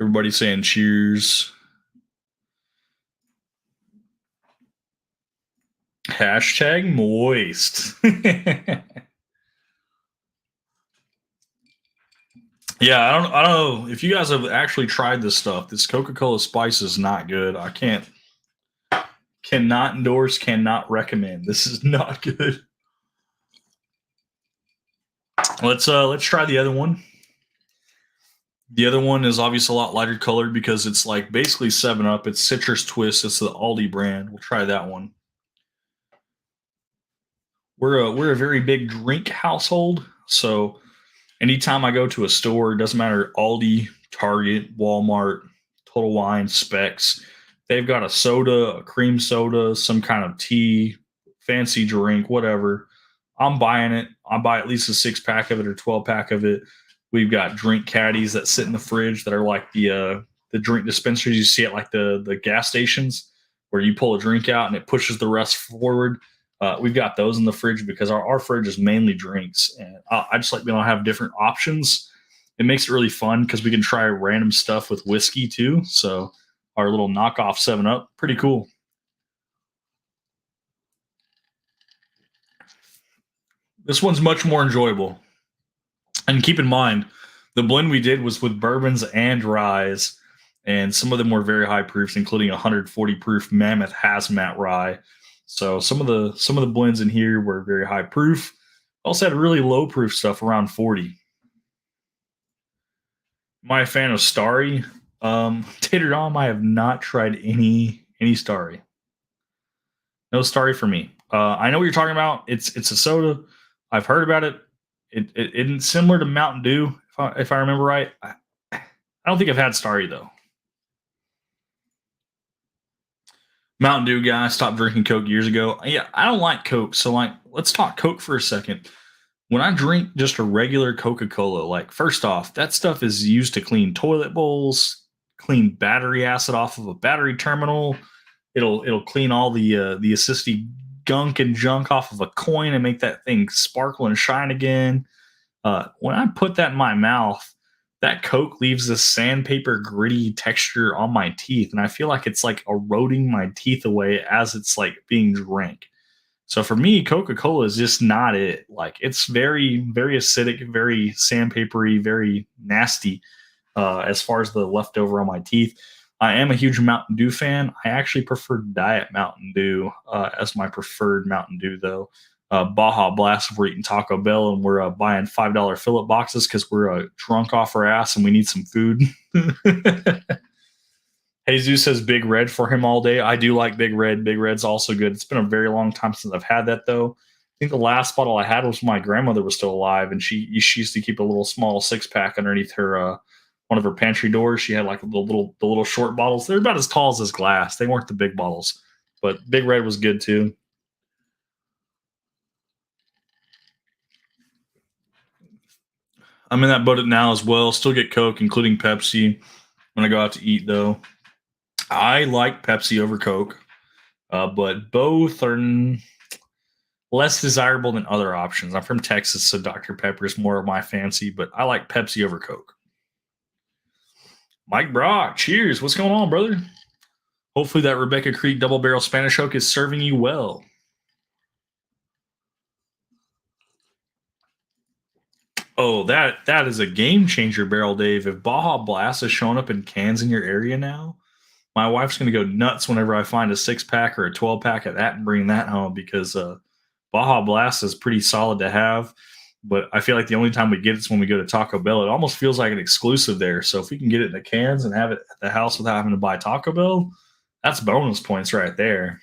Everybody saying cheers. Hashtag moist. Yeah, I don't know if you guys have actually tried this stuff. This Coca-Cola Spice is not good. I cannot endorse, cannot recommend. This is not good. Let's try the other one. The other one is obviously a lot lighter colored because it's like basically 7 Up. It's Citrus Twist. It's the Aldi brand. We'll try that one. We're a very big drink household, so anytime I go to a store, it doesn't matter Aldi, Target, Walmart, Total Wine, Specs, they've got a soda, a cream soda, some kind of tea, fancy drink, whatever. I'm buying it. I buy at least a 6 pack of it or 12 pack of it. We've got drink caddies that sit in the fridge that are like the drink dispensers you see at like the gas stations where you pull a drink out and it pushes the rest forward. We've got those in the fridge because our fridge is mainly drinks, and I just like being able to have different options. It makes it really fun because we can try random stuff with whiskey too. So our little knockoff 7 Up, pretty cool. This one's much more enjoyable. And keep in mind, the blend we did was with bourbons and ryes, and some of them were very high proofs, including 140 proof Mammoth Hazmat rye. So some of the blends in here were very high proof. Also had really low proof stuff around 40. Am I a fan of Starry? Tater Dom, I have not tried any Starry. No Starry for me. I know what you're talking about. It's a soda. I've heard about it. It's similar to Mountain Dew, if I remember right. I don't think I've had Starry though. Mountain Dew guy stopped drinking Coke years ago. Yeah, I don't like Coke. So like, let's talk Coke for a second. When I drink just a regular Coca-Cola, like first off, that stuff is used to clean toilet bowls, clean battery acid off of a battery terminal. It'll clean all the acidity gunk and junk off of a coin and make that thing sparkle and shine again. When I put that in my mouth, that Coke leaves this sandpaper gritty texture on my teeth, and I feel like it's like eroding my teeth away as it's like being drank. So for me, Coca Cola is just not it. Like it's very acidic, very sandpapery, very nasty as far as the leftover on my teeth. I am a huge Mountain Dew fan. I actually prefer Diet Mountain Dew as my preferred Mountain Dew, though. Baja Blast if we're eating Taco Bell and we're buying $5 fill up boxes because we're drunk off our ass and we need some food. Jesus says Big Red for him all day. I do like Big Red. Big Red's also good. It's been a very long time since I've had that, though. I think the last bottle I had was when my grandmother was still alive, and she used to keep a little small 6 pack underneath her one of her pantry doors. She had like the little short bottles. They're about as tall as this glass. They weren't the big bottles, but Big Red was good too. I'm in that boat now as well. Still get Coke, including Pepsi, when I go out to eat, though. I like Pepsi over Coke, but both are less desirable than other options. I'm from Texas, so Dr. Pepper is more of my fancy, but I like Pepsi over Coke. Mike Brock, cheers. What's going on, brother? Hopefully that Rebecca Creek double barrel Spanish oak is serving you well. Oh, that is a game changer, Barrel Dave. If Baja Blast is showing up in cans in your area now, my wife's going to go nuts whenever I find a 6 pack or a 12 pack of that and bring that home because Baja Blast is pretty solid to have, but I feel like the only time we get it is when we go to Taco Bell. It almost feels like an exclusive there. So if we can get it in the cans and have it at the house without having to buy Taco Bell, that's bonus points right there.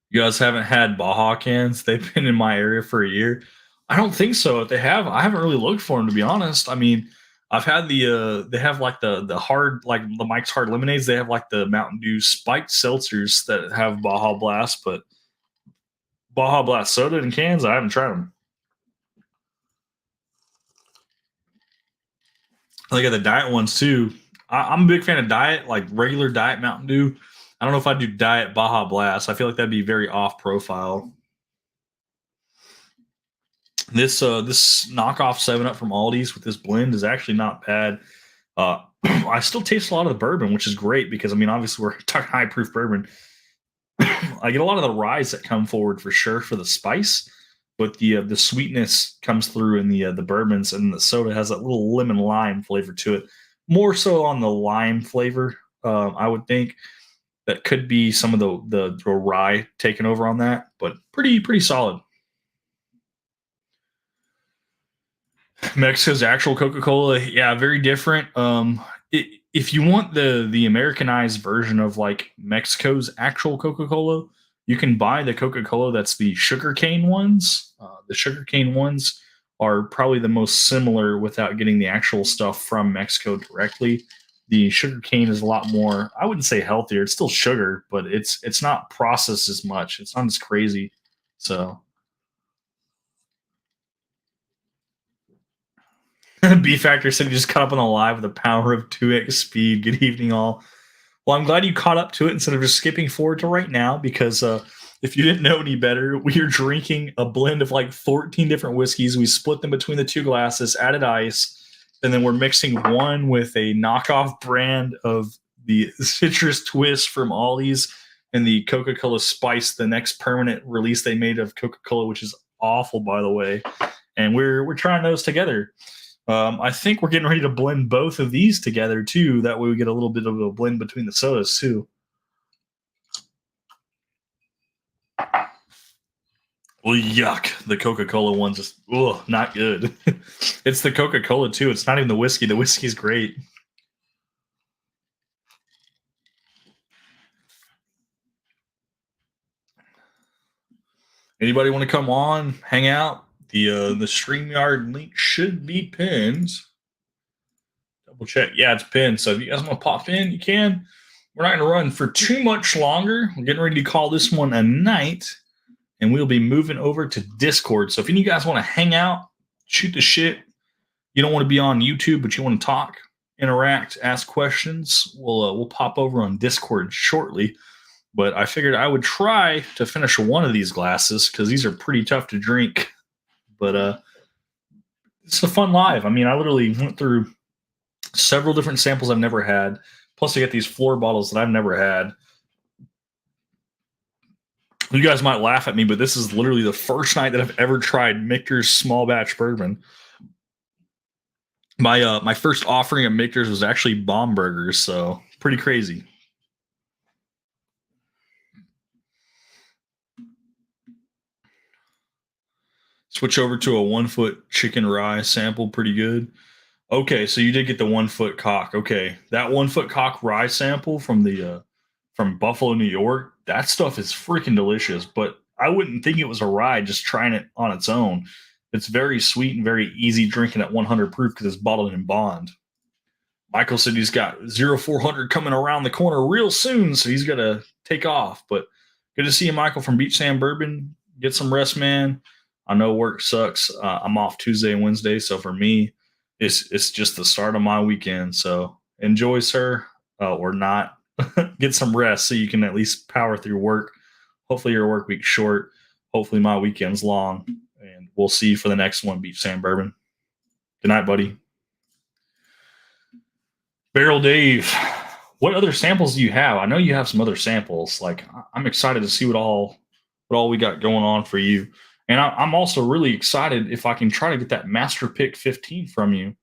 You guys haven't had Baja cans? They've been in my area for a year. I don't think so. If they have, I haven't really looked for them, to be honest. I mean, I've had they have like the hard, like the Mike's Hard Lemonades. They have like the Mountain Dew spiked seltzers that have Baja Blast, but Baja Blast soda in cans, I haven't tried them. I got the diet ones too. I'm a big fan of diet, like regular diet Mountain Dew. I don't know if I do diet Baja Blast. I feel like that'd be very off profile. This knockoff Seven Up from Aldi's with this blend is actually not bad. I still taste a lot of the bourbon, which is great because I mean, obviously we're talking high proof bourbon. I get a lot of the ryes that come forward for sure for the spice, but the sweetness comes through in the bourbons, and the soda has that little lemon lime flavor to it. More so on the lime flavor, I would think that could be some of the rye taken over on that, but pretty solid. Mexico's actual Coca Cola, yeah, very different. If you want the Americanized version of like Mexico's actual Coca Cola, you can buy the Coca Cola that's the sugarcane ones. The sugarcane ones are probably the most similar without getting the actual stuff from Mexico directly. The sugarcane is a lot more. I wouldn't say healthier. It's still sugar, but it's not processed as much. It's not as crazy. So B Factor said he just caught up on the live with the power of 2x speed. Good evening, all. Well, I'm glad you caught up to it instead of just skipping forward to right now because if you didn't know any better, we are drinking a blend of like 14 different whiskeys. We split them between the two glasses, added ice, and then we're mixing one with a knockoff brand of the citrus twist from Ollie's and the Coca-Cola Spice, the next permanent release they made of Coca-Cola, which is awful, by the way. And we're trying those together. I think we're getting ready to blend both of these together too. That way we get a little bit of a blend between the sodas too. Well, yuck. The Coca-Cola one's just, not good. It's the Coca-Cola too. It's not even the whiskey. The whiskey's great. Anybody want to come on, hang out? The StreamYard link should be pinned. Double check. Yeah, it's pinned. So if you guys want to pop in, you can. We're not going to run for too much longer. We're getting ready to call this one a night, and we'll be moving over to Discord. So if any of you guys want to hang out, shoot the shit, you don't want to be on YouTube, but you want to talk, interact, ask questions, we'll pop over on Discord shortly. But I figured I would try to finish one of these glasses because these are pretty tough to drink. But it's a fun live. I mean, I literally went through several different samples I've never had. Plus, I get these floor bottles that I've never had. You guys might laugh at me, but this is literally the first night that I've ever tried Michter's small batch bourbon. My first offering of Michter's was actually Bomb Burgers, so pretty crazy. Switch over to a 1 foot chicken rye sample, pretty good. Okay, so you did get the 1 foot cock. Okay, that 1 foot cock rye sample from Buffalo, New York. That stuff is freaking delicious. But I wouldn't think it was a rye just trying it on its own. It's very sweet and very easy drinking at 100 proof because it's bottled in bond. Michael said he's got 0400 coming around the corner real soon, so he's got to take off. But good to see you, Michael, from Beach Sand Bourbon. Get some rest, man. I know work sucks. I'm off Tuesday and Wednesday, so for me, it's just the start of my weekend. So enjoy, sir, or not. Get some rest so you can at least power through work. Hopefully your work week's short. Hopefully my weekend's long, and we'll see you for the next one, Beach Sand Bourbon. Good night, buddy. Barrel Dave, what other samples do you have? I know you have some other samples. Like I'm excited to see what all we got going on for you. And I'm also really excited if I can try to get that Master Pick 15 from you.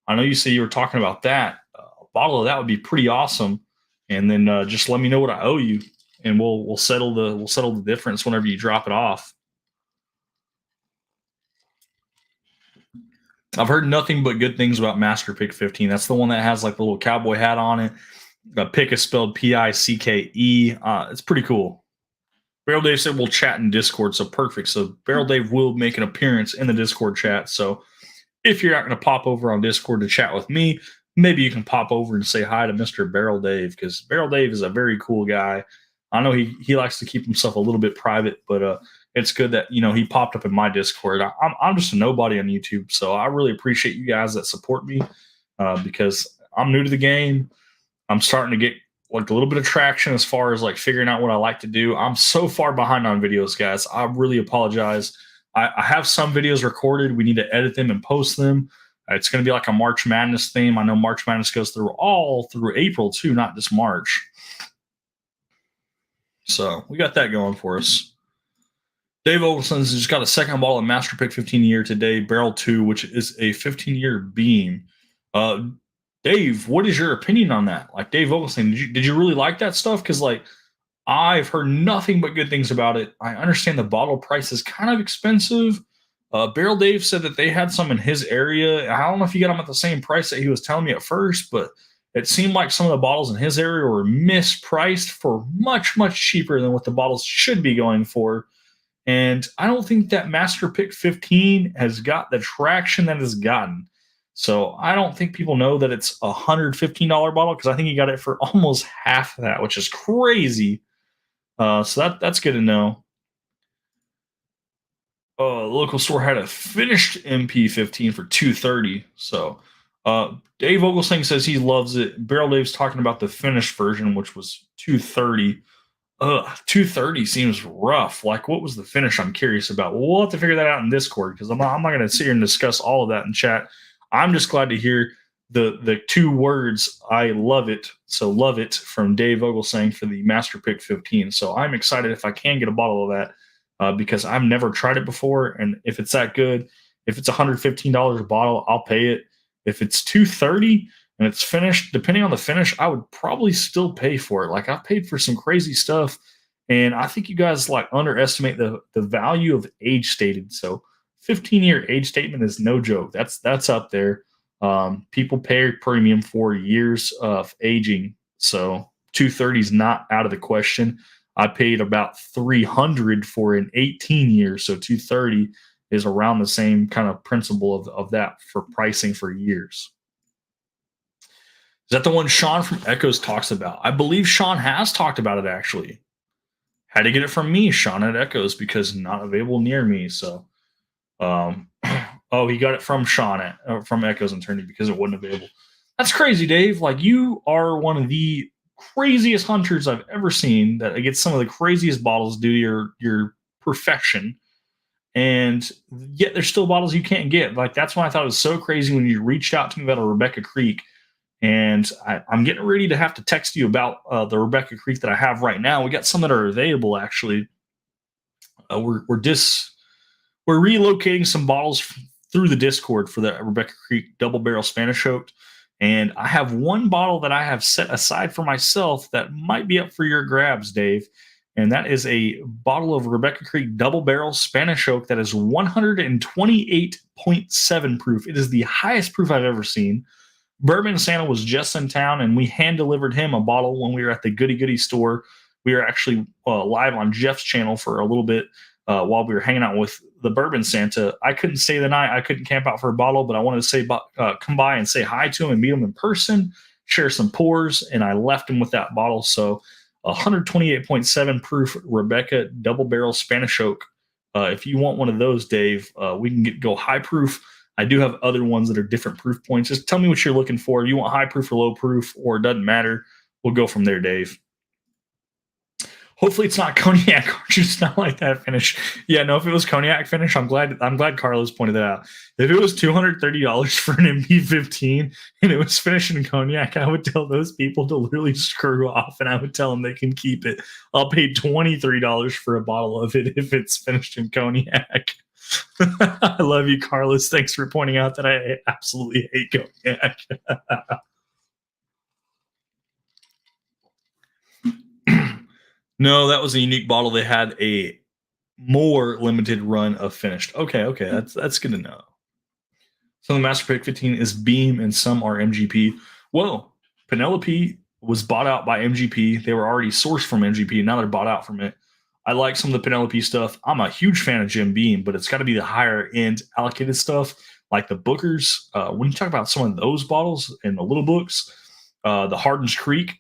I know you say you were talking about that. A bottle of that would be pretty awesome. And then just let me know what I owe you. and we'll settle the difference whenever you drop it off. I've heard nothing but good things about Master Pick 15. That's the one that has like the little cowboy hat on it. Pick is spelled Picke. It's pretty cool. Barrel Dave said we'll chat in Discord, so perfect. So Barrel Dave will make an appearance in the Discord chat. So if you're not going to pop over on Discord to chat with me, maybe you can pop over and say hi to Mr. Barrel Dave, because Barrel Dave is a very cool guy. I know he likes to keep himself a little bit private, but it's good that he popped up in my Discord. I'm just a nobody on YouTube, so I really appreciate you guys that support me because I'm new to the game. I'm starting to get like a little bit of traction as far as like figuring out what I like to do. I'm so far behind on videos, guys. I really apologize. I have some videos recorded. We need to edit them and post them. It's going to be like a March Madness theme. I know March Madness goes through all through April too, not just March. So we got that going for us. Dave Ogilson's just got a second ball of Master Pick 15 year today, Barrel 2, which is a 15-year beam. Dave, what is your opinion on that? Like Dave Ogilson, did you really like that stuff? Because like I've heard nothing but good things about it. I understand the bottle price is kind of expensive. Barrel Dave said that they had some in his area. I don't know if he got them at the same price that he was telling me at first, but it seemed like some of the bottles in his area were mispriced for much, much cheaper than what the bottles should be going for. And I don't think that Master Pick 15 has got the traction that it's gotten. So I don't think people know that it's a $115 bottle, because I think he got it for almost half of that, which is crazy. So that's good to know. The local store had a finished MP15 for $230. So Dave Ogilsing says he loves it. Barrel Dave's talking about the finished version, which was $230. 230 seems rough. Like, what was the finish? I'm curious about. We'll have to figure that out in Discord, because I'm not going to sit here and discuss all of that in chat. I'm just glad to hear the two words, I love it. So love it, from Dave Ogilsing for the Master Pick 15. So I'm excited if I can get a bottle of that because I've never tried it before. And if it's that good, if it's $115 a bottle, I'll pay it. If it's $230 and it's finished, depending on the finish, I would probably still pay for it. Like, I've paid for some crazy stuff, and I think you guys like underestimate the value of age stated. So 15-year age statement is no joke. That's up there. People pay premium for years of aging, so 230 is not out of the question. I paid about 300 for an 18 years, so 230 is around the same kind of principle of that for pricing for years. Is that the one Sean from Echoes talks about? I believe Sean has talked about it, actually. Had to get it from me, Sean at Echoes, because not available near me. So, he got it from Sean from Echoes Eternity because it wasn't available. That's crazy, Dave. Like, you are one of the craziest hunters I've ever seen that gets some of the craziest bottles due to your perfection. And yet there's still bottles you can't get. Like, that's why I thought it was so crazy when you reached out to me about a Rebecca Creek. And I'm getting ready to have to text you about the Rebecca Creek that I have right now. We got some that are available, actually. We're relocating some bottles through the Discord for the Rebecca Creek Double Barrel Spanish Oaked. And I have one bottle that I have set aside for myself that might be up for your grabs, Dave. And that is a bottle of Rebecca Creek Double Barrel Spanish Oak that is 128.7 proof. It is the highest proof I've ever seen. Bourbon Santa was just in town, and we hand delivered him a bottle when we were at the Goody Goody store. We were actually live on Jeff's channel for a little bit while we were hanging out with the Bourbon Santa. I couldn't stay the night. I couldn't camp out for a bottle, but I wanted to say come by and say hi to him and meet him in person, share some pours, and I left him with that bottle. So 128.7 proof Rebecca Double Barrel Spanish Oak. If you want one of those, Dave, we can go high proof. I do have other ones that are different proof points. Just tell me what you're looking for. You want high proof or low proof, or it doesn't matter. We'll go from there, Dave. Hopefully it's not cognac. Just not like that finish. Yeah, no, if it was cognac finish, I'm glad Carlos pointed that out. If it was $230 for an MP15 and it was finished in cognac, I would tell those people to literally screw off, and I would tell them they can keep it. I'll pay $23 for a bottle of it if it's finished in cognac. I love you, Carlos. Thanks for pointing out that I absolutely hate cognac. No, that was a unique bottle. They had a more limited run of finished. Okay, okay, that's good to know. Some of the Master Pick 15 is Beam and some are MGP. Well, Penelope was bought out by MGP. They were already sourced from MGP. Now they're bought out from it. I like some of the Penelope stuff. I'm a huge fan of Jim Beam, but it's got to be the higher end allocated stuff like the Bookers. When you talk about some of those bottles in the little books, the Hardin's Creek,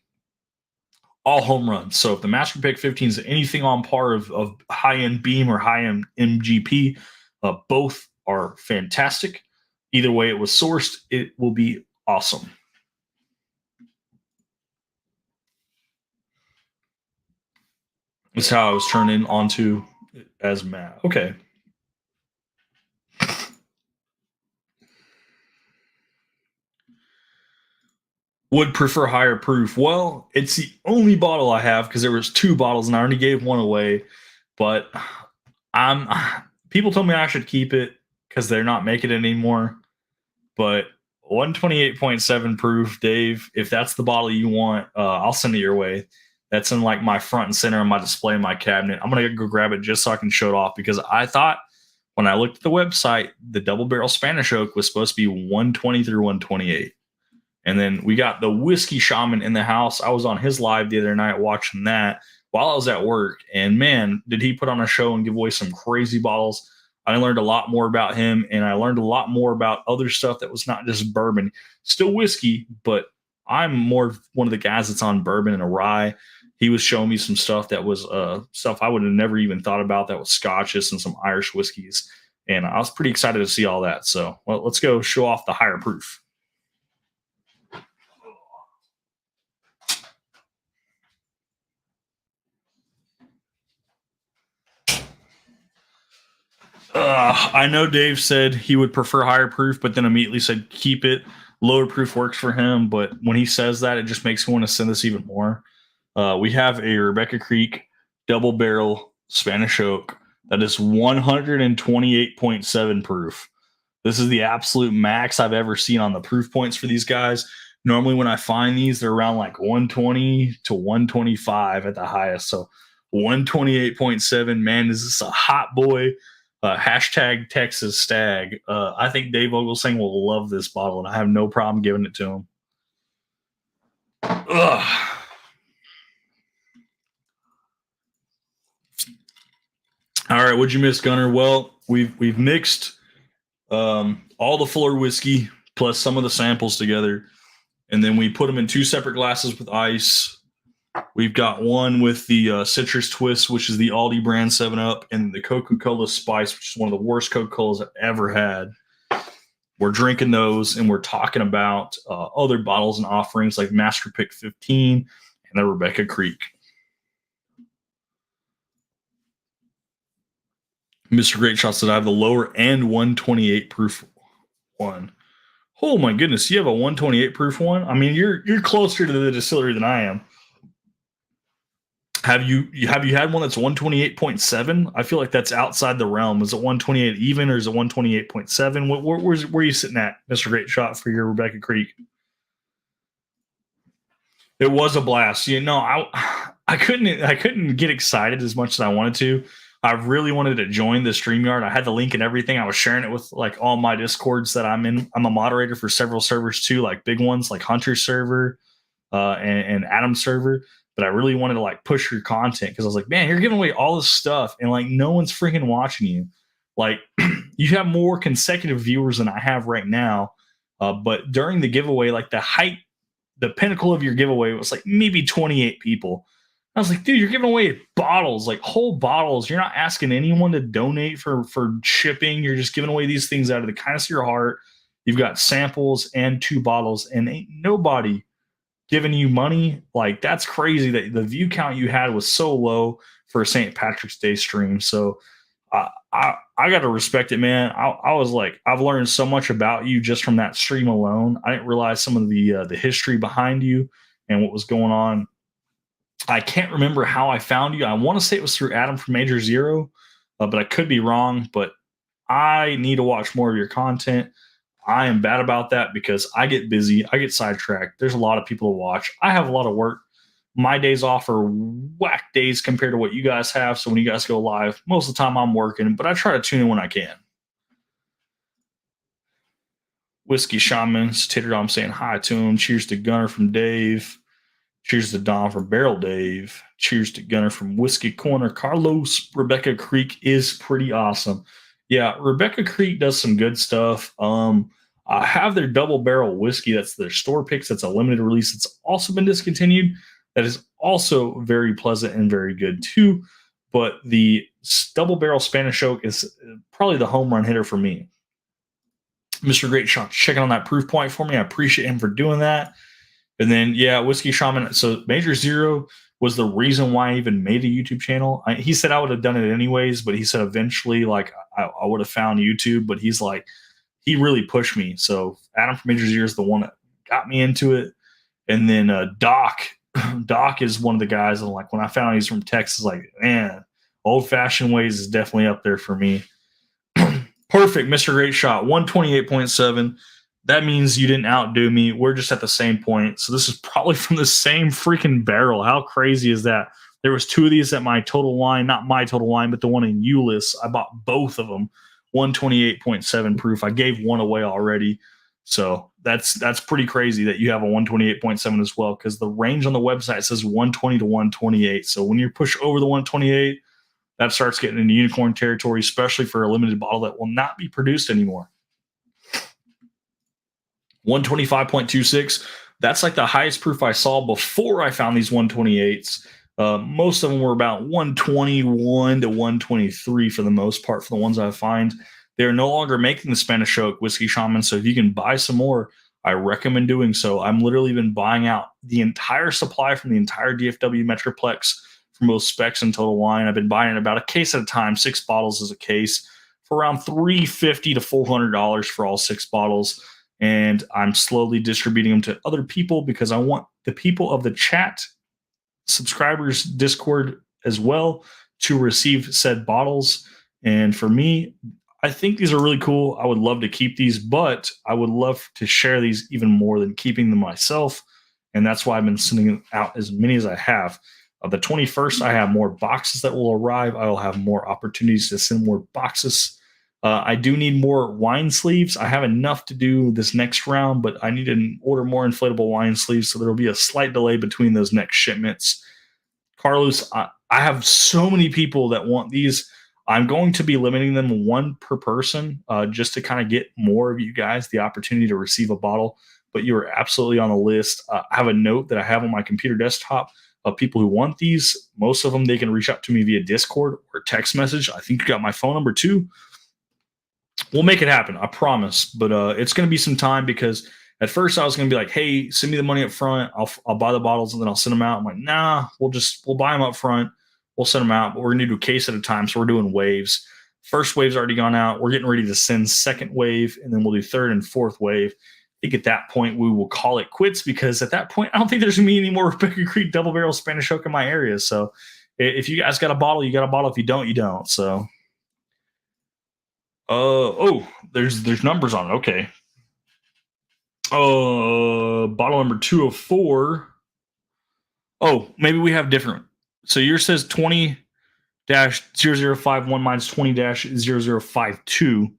all home runs. So if the Master Pick 15 is anything on par of high end Beam or high end MGP, both are fantastic. Either way it was sourced, it will be awesome. That's how I was turned in onto as Matt. Okay. Would prefer higher proof. Well, it's the only bottle I have because there was two bottles and I already gave one away. But I'm people told me I should keep it because they're not making it anymore. But 128.7 proof, Dave. If that's the bottle you want, I'll send it your way. That's in like my front and center on my display in my cabinet. I'm gonna go grab it just so I can show it off because I thought when I looked at the website, the double barrel Spanish oak was supposed to be 120 through 128. And then we got the whiskey shaman in the house. I was on his live the other night watching that while I was at work. And man, did he put on a show and give away some crazy bottles. I learned a lot more about him and I learned a lot more about other stuff that was not just bourbon, still whiskey, but I'm more one of the guys that's on bourbon and a rye. He was showing me some stuff that was stuff I would have never even thought about that was Scotches and some Irish whiskeys. And I was pretty excited to see all that. So well, let's go show off the higher proof. I know Dave said he would prefer higher proof, but then immediately said keep it. Lower proof works for him, but when he says that, it just makes me want to send this even more. We have a Rebecca Creek double barrel Spanish oak that is 128.7 proof. This is the absolute max I've ever seen on the proof points for these guys. Normally, when I find these, they're around like 120 to 125 at the highest. So 128.7, man, is this a hot boy? Hashtag Texas Stag. I think Dave Ogilsing will love this bottle, and I have no problem giving it to him. Ugh. All right, what'd you miss, Gunner? Well, we've mixed all the fuller whiskey plus some of the samples together, and then we put them in two separate glasses with ice. We've got one with the citrus twist, which is the Aldi brand 7-Up, and the Coca-Cola Spice, which is one of the worst Coca-Colas I've ever had. We're drinking those, and we're talking about other bottles and offerings like Master Pick 15 and the Rebecca Creek. Mr. Great Shot said I have the lower and 128 proof one. Oh my goodness, you have a 128 proof one? I mean, you're closer to the distillery than I am. Have you had one that's 128.7? I feel like that's outside the realm. Is it 128 even or is it 128.7? Where are you sitting at, Mr. Great Shot, for your Rebecca Creek? It was a blast. You know, I couldn't get excited as much as I wanted to. I really wanted to join the StreamYard. I had the link and everything. I was sharing it with like all my Discords that I'm in. I'm a moderator for several servers too, like big ones like Hunter's server and Adam's server. But I really wanted to like push your content because I was like, man, you're giving away all this stuff and like no one's freaking watching you. Like you have more consecutive viewers than I have right now. But during the giveaway, like the pinnacle of your giveaway was like maybe 28 people. I was like, dude, you're giving away bottles, like whole bottles. You're not asking anyone to donate for shipping. You're just giving away these things out of the kindness of your heart. You've got samples and two bottles, and ain't nobody giving you money. Like that's crazy that the view count you had was so low for a St. Patrick's Day stream. So I got to respect it, man. I was like, I've learned so much about you just from that stream alone. I didn't realize some of the history behind you and what was going on. I can't remember how I found you. I want to say it was through Adam from Major Zero, but I could be wrong. But I need to watch more of your content. I am bad about that because I get busy. I get sidetracked. There's a lot of people to watch. I have a lot of work. my days off are whack days compared to what you guys have. So when you guys go live, most of the time I'm working, but I try to tune in when I can. Whiskey Shamans, Tater Dom saying hi to him. Cheers to Gunner from Dave. Cheers to Dom from Barrel Dave. Cheers to Gunner from Whiskey Corner. Carlos, Rebecca Creek is pretty awesome. Yeah, Rebecca Creek does some good stuff. I have their double barrel whiskey. That's their store picks. That's a limited release. It's also been discontinued. That is also very pleasant and very good too. But the double barrel Spanish oak is probably the home run hitter for me. Mr. Great Shot checking on that proof point for me. I appreciate him for doing that. And then, yeah, Whiskey Shaman. So Major Zero was the reason why I even made a YouTube channel. He said I would have done it anyways, but he said eventually, like, I would have found YouTube. But he's like, he really pushed me. So Adam from Major Zero is the one that got me into it. And then Doc is one of the guys. And like when I found he's from Texas, like, man, old fashioned ways is definitely up there for me. Perfect, Mr. Great Shot, 128.7. That means you didn't outdo me. We're just at the same point. So this is probably from the same freaking barrel. How crazy is that? There was two of these at my total line, not my total line, but the one in Euless. I bought both of them, 128.7 proof. I gave one away already. So that's pretty crazy that you have a 128.7 as well, because the range on the website says 120 to 128. So when you push over the 128, that starts getting into unicorn territory, especially for a limited bottle that will not be produced anymore. 125.26. That's like the highest proof I saw before I found these 128s. Most of them were about 121 to 123 for the most part for the ones I find. They're no longer making the Spanish Oak Whiskey Shaman, so if you can buy some more, I recommend doing so. I'm literally been buying out the entire supply from the entire DFW Metroplex from both specs and total line. I've been buying about a case at a time, 6 bottles as a case, for around $350 to $400 for all 6 bottles. And I'm slowly distributing them to other people because I want the people of the chat, subscribers, Discord as well, to receive said bottles. And for me, I think these are really cool. I would love to keep these, but I would love to share these even more than keeping them myself. And that's why I've been sending out as many as I have. The 21st, I have more boxes that will arrive. I will have more opportunities to send more boxes. I do need more wine sleeves. I have enough to do this next round, but I need to order more inflatable wine sleeves, so there will be a slight delay between those next shipments. Carlos, I have so many people that want these. I'm going to be limiting them 1 per person, just to kind of get more of you guys the opportunity to receive a bottle. But you are absolutely on the list. I have a note that I have on my computer desktop of people who want these. Most of them, they can reach out to me via Discord or text message. I think you got my phone number too. We'll make it happen, I promise. But it's going to be some time, because at first I was going to be like, hey, send me the money up front. I'll buy the bottles and then I'll send them out. I'm like, nah, we'll buy them up front. We'll send them out, but we're going to do a case at a time. So we're doing waves. First wave's already gone out. We're getting ready to send second wave, and then we'll do third and fourth wave. I think at that point we will call it quits, because at that point I don't think there's going to be any more Rebecca Creek double barrel Spanish Oak in my area. So if you guys got a bottle, you got a bottle. If you don't, you don't. So there's numbers on it. Okay. Bottle number 204. Oh, maybe we have different. So yours says 20-0051, mine's 20-0052.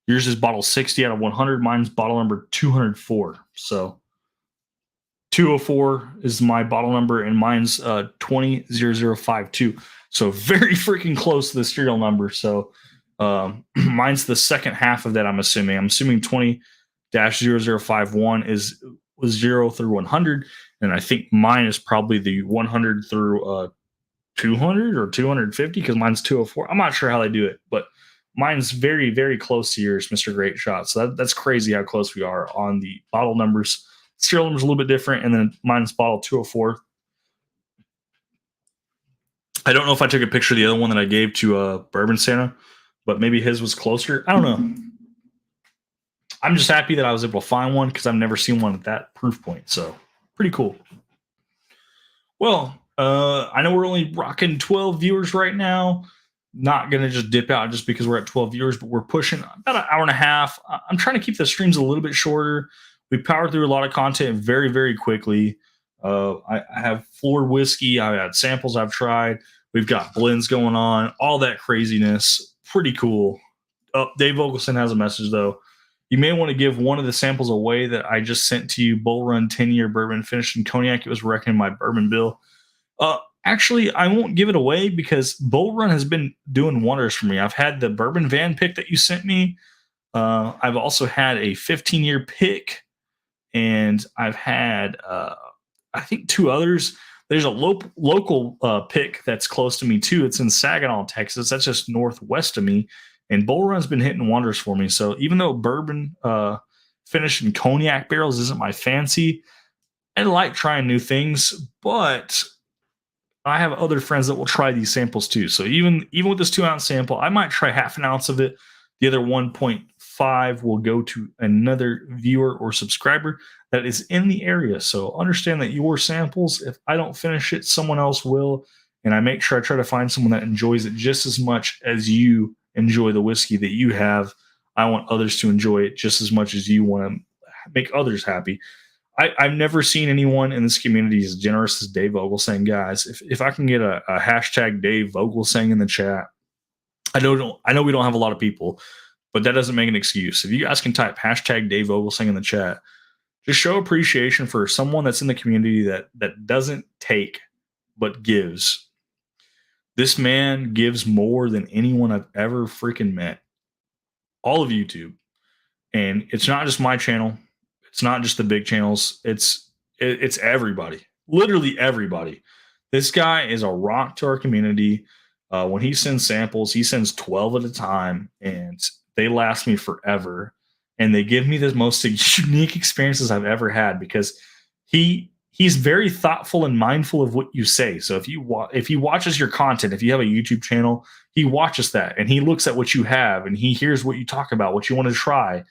Yours is bottle 60 out of 100. Mine's bottle number 204. So 204 is my bottle number, and mine's 20-0052. So very freaking close to the serial number. So mine's the second half of that, I'm assuming. I'm assuming 20-0051 was 0 through 100. And I think mine is probably the 100 through 200 or 250, because mine's 204. I'm not sure how they do it, but mine's very, very close to yours, Mr. Great Shot. So that's crazy how close we are on the bottle numbers. Serial number's a little bit different, and then mine's bottle 204. I don't know if I took a picture of the other one that I gave to Bourbon Santa, but maybe his was closer. I don't know. I'm just happy that I was able to find one, because I've never seen one at that proof point. So pretty cool. Well, I know we're only rocking 12 viewers right now. Not going to just dip out just because we're at 12 viewers, but we're pushing about an hour and a half. I'm trying to keep the streams a little bit shorter. We powered through a lot of content very, very quickly. I have floored whiskey. I've had samples I've tried. We've got blends going on, all that craziness. Pretty cool. Oh, Dave Vogelson has a message though. You may want to give one of the samples away that I just sent to you. Bull Run 10-year bourbon finished in cognac. It was recommended my bourbon bill. Actually, I won't give it away because Bull Run has been doing wonders for me. I've had the bourbon van pick that you sent me. I've also had a 15-year pick, and I've had I think two others. There's a local pick that's close to me too. It's in Saginaw, Texas. That's just northwest of me. And Bull Run's been hitting wonders for me. So even though bourbon finished in cognac barrels isn't my fancy, I like trying new things, but I have other friends that will try these samples too. So even with this 2-ounce sample, I might try half an ounce of it. The other 1.5 will go to another viewer or subscriber that is in the area. So understand that your samples, if I don't finish it, someone else will. And I make sure I try to find someone that enjoys it just as much as you enjoy the whiskey that you have. I want others to enjoy it just as much as you want to make others happy. I've never seen anyone in this community as generous as Dave Vogelsang, guys. If I can get a hashtag Dave Vogelsang in the chat, I know we don't have a lot of people, but that doesn't make an excuse. If you guys can type hashtag Dave Vogelsang in the chat, just show appreciation for someone that's in the community that doesn't take but gives. This man gives more than anyone I've ever freaking met. All of YouTube. And it's not just my channel. It's not just the big channels. It's everybody. Literally everybody. This guy is a rock to our community. When he sends samples, he sends 12 at a time, and they last me forever. And they give me the most unique experiences I've ever had because he's very thoughtful and mindful of what you say. So if he watches your content, if you have a YouTube channel, he watches that and he looks at what you have and he hears what you talk about, what you want to try,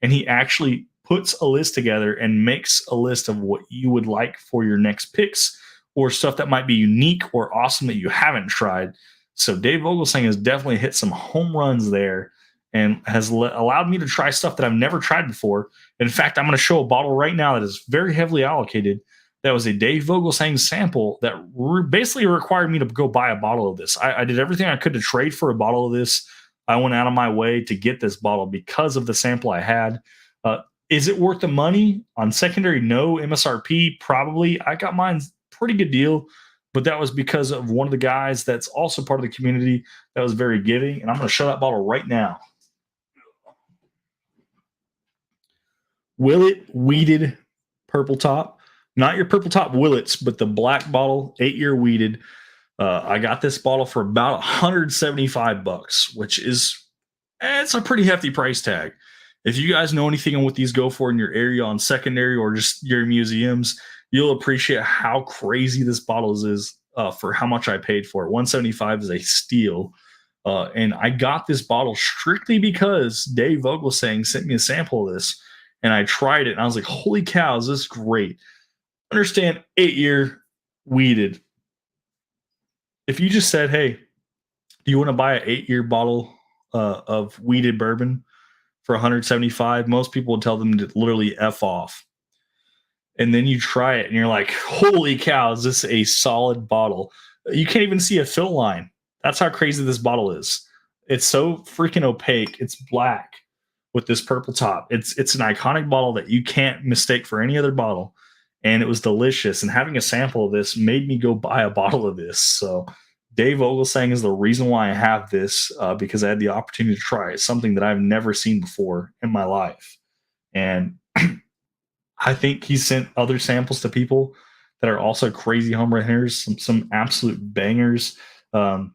and he actually puts a list together and makes a list of what you would like for your next picks or stuff that might be unique or awesome that you haven't tried. So Dave Vogelsang has definitely hit some home runs there and has allowed me to try stuff that I've never tried before. In fact, I'm going to show a bottle right now that is very heavily allocated. That was a Dave Vogelsang sample that basically required me to go buy a bottle of this. I did everything I could to trade for a bottle of this. I went out of my way to get this bottle because of the sample I had. Is it worth the money? On secondary, no. MSRP, probably. I got mine pretty good deal, but that was because of one of the guys that's also part of the community that was very giving. And I'm going to show that bottle right now. Willet Weeded Purple Top. Not your Purple Top Willets, but the black bottle, 8-year weeded. I got this bottle for about $175, which is it's a pretty hefty price tag. If you guys know anything on what these go for in your area on secondary or just your museums, you'll appreciate how crazy this bottle is for how much I paid for it. $175 is a steal. And I got this bottle strictly because Dave Vogelsang sent me a sample of this, and I tried it, and I was like, holy cow, is this great? Understand, 8-year weeded. If you just said, hey, do you want to buy an 8-year bottle of weeded bourbon for $175, most people would tell them to literally F off. And then you try it and you're like, holy cow, is this a solid bottle? You can't even see a fill line. That's how crazy this bottle is. It's so freaking opaque. It's black with this purple top. It's an iconic bottle that you can't mistake for any other bottle. And it was delicious. And having a sample of this made me go buy a bottle of this. So Dave Vogelsang is the reason why I have this, because I had the opportunity to try it, something that I've never seen before in my life. And I think he sent other samples to people that are also crazy home run hitters, some absolute bangers. I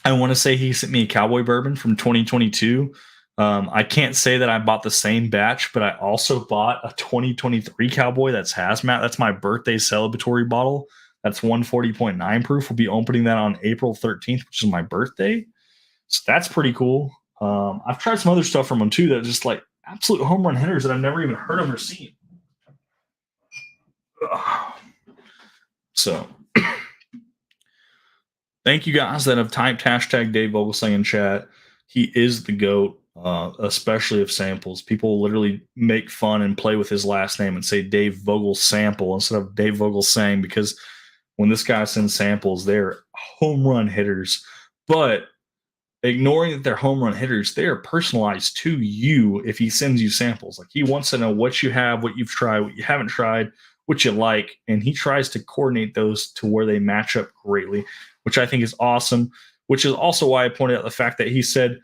want to say he sent me a Cowboy bourbon from 2022. I can't say that I bought the same batch, but I also bought a 2023 Cowboy that's hazmat. That's my birthday celebratory bottle. That's 140.9 proof. We'll be opening that on April 13th, which is my birthday. So that's pretty cool. I've tried some other stuff from them too that are just like absolute home run hitters that I've never even heard of or seen. So thank you guys that have typed hashtag Dave Vogelsang in chat. He is the GOAT. especially of samples. People literally make fun and play with his last name and say Dave Vogel Sample instead of Dave Vogel Sang, because when this guy sends samples, they're home run hitters. But ignoring that they're home run hitters, they are personalized to you if he sends you samples. Like, he wants to know what you have, what you've tried, what you haven't tried, what you like, and he tries to coordinate those to where they match up greatly, which I think is awesome. Which is also why I pointed out the fact that he said,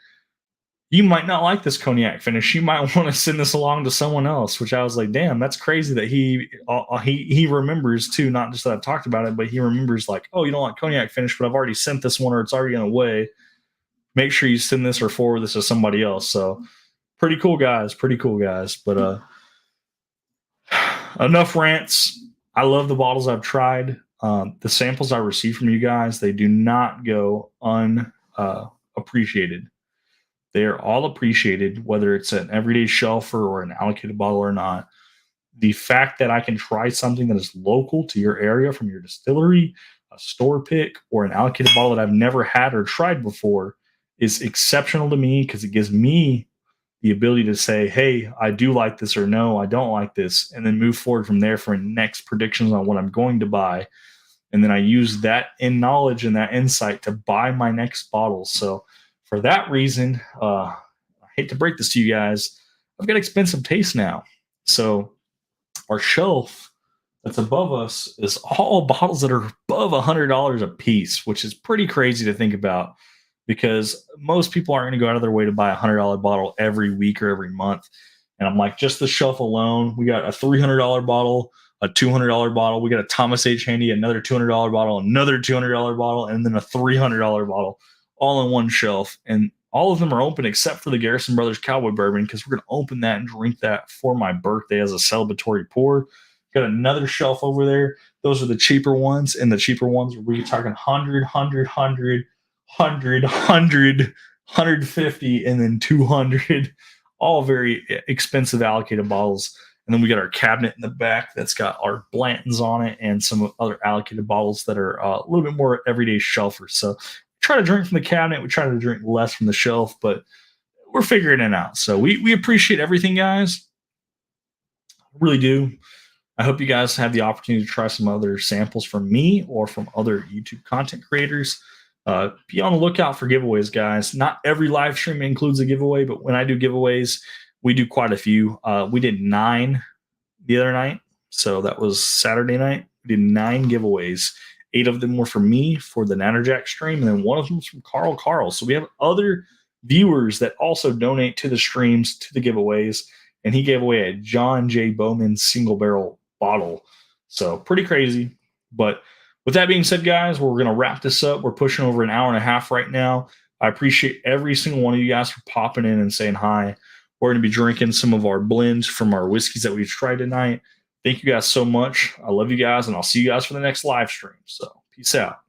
you might not like this cognac finish. You might want to send this along to someone else. Which I was like, damn, that's crazy that he remembers too. Not just that I've talked about it, but he remembers like, oh, you don't like cognac finish, but I've already sent this one or it's already on the way. Make sure you send this or forward this to somebody else. So pretty cool guys, pretty cool guys. But enough rants. I love the bottles I've tried. The samples I receive from you guys, they do not go unappreciated. They are all appreciated, whether it's an everyday shelfer or an allocated bottle or not. The fact that I can try something that is local to your area from your distillery, a store pick, or an allocated bottle that I've never had or tried before is exceptional to me, because it gives me the ability to say, hey, I do like this, or no, I don't like this, and then move forward from there for next predictions on what I'm going to buy. And then I use that in knowledge and that insight to buy my next bottle. So for that reason, I hate to break this to you guys, I've got expensive taste now. So our shelf that's above us is all bottles that are above $100 a piece, which is pretty crazy to think about, because most people aren't going to go out of their way to buy $100 bottle every week or every month. And I'm like, just the shelf alone, we got a $300 bottle, a $200 bottle. We got a Thomas H. Handy, another $200 bottle, another $200 bottle, and then a $300 bottle, all in one shelf. And all of them are open except for the Garrison Brothers Cowboy Bourbon, because we're going to open that and drink that for my birthday as a celebratory pour. Got another shelf over there. Those are the cheaper ones, and the cheaper ones, we're talking 100, 150, and then 200. All very expensive allocated bottles. And then we got our cabinet in the back that's got our Blantons on it and some other allocated bottles that are a little bit more everyday shelfers. So we try to drink from the cabinet. We try to drink less from the shelf, but we're figuring it out. So we appreciate everything, guys. Really do. I hope you guys have the opportunity to try some other samples from me or from other YouTube content creators. Be on the lookout for giveaways, guys. Not every live stream includes a giveaway, but when I do giveaways, we do quite a few. We did 9 the other night. So that was Saturday night. We did 9 giveaways. 8 of them were for me for the Natterjack stream, and then 1 of them was from Carl. So we have other viewers that also donate to the streams, to the giveaways, and he gave away a John J. Bowman single barrel bottle. So pretty crazy. But with that being said, guys, we're going to wrap this up. We're pushing over an hour and a half right now. I appreciate every single one of you guys for popping in and saying hi. We're going to be drinking some of our blends from our whiskeys that we've tried tonight. Thank you guys so much. I love you guys, and I'll see you guys for the next live stream. So peace out.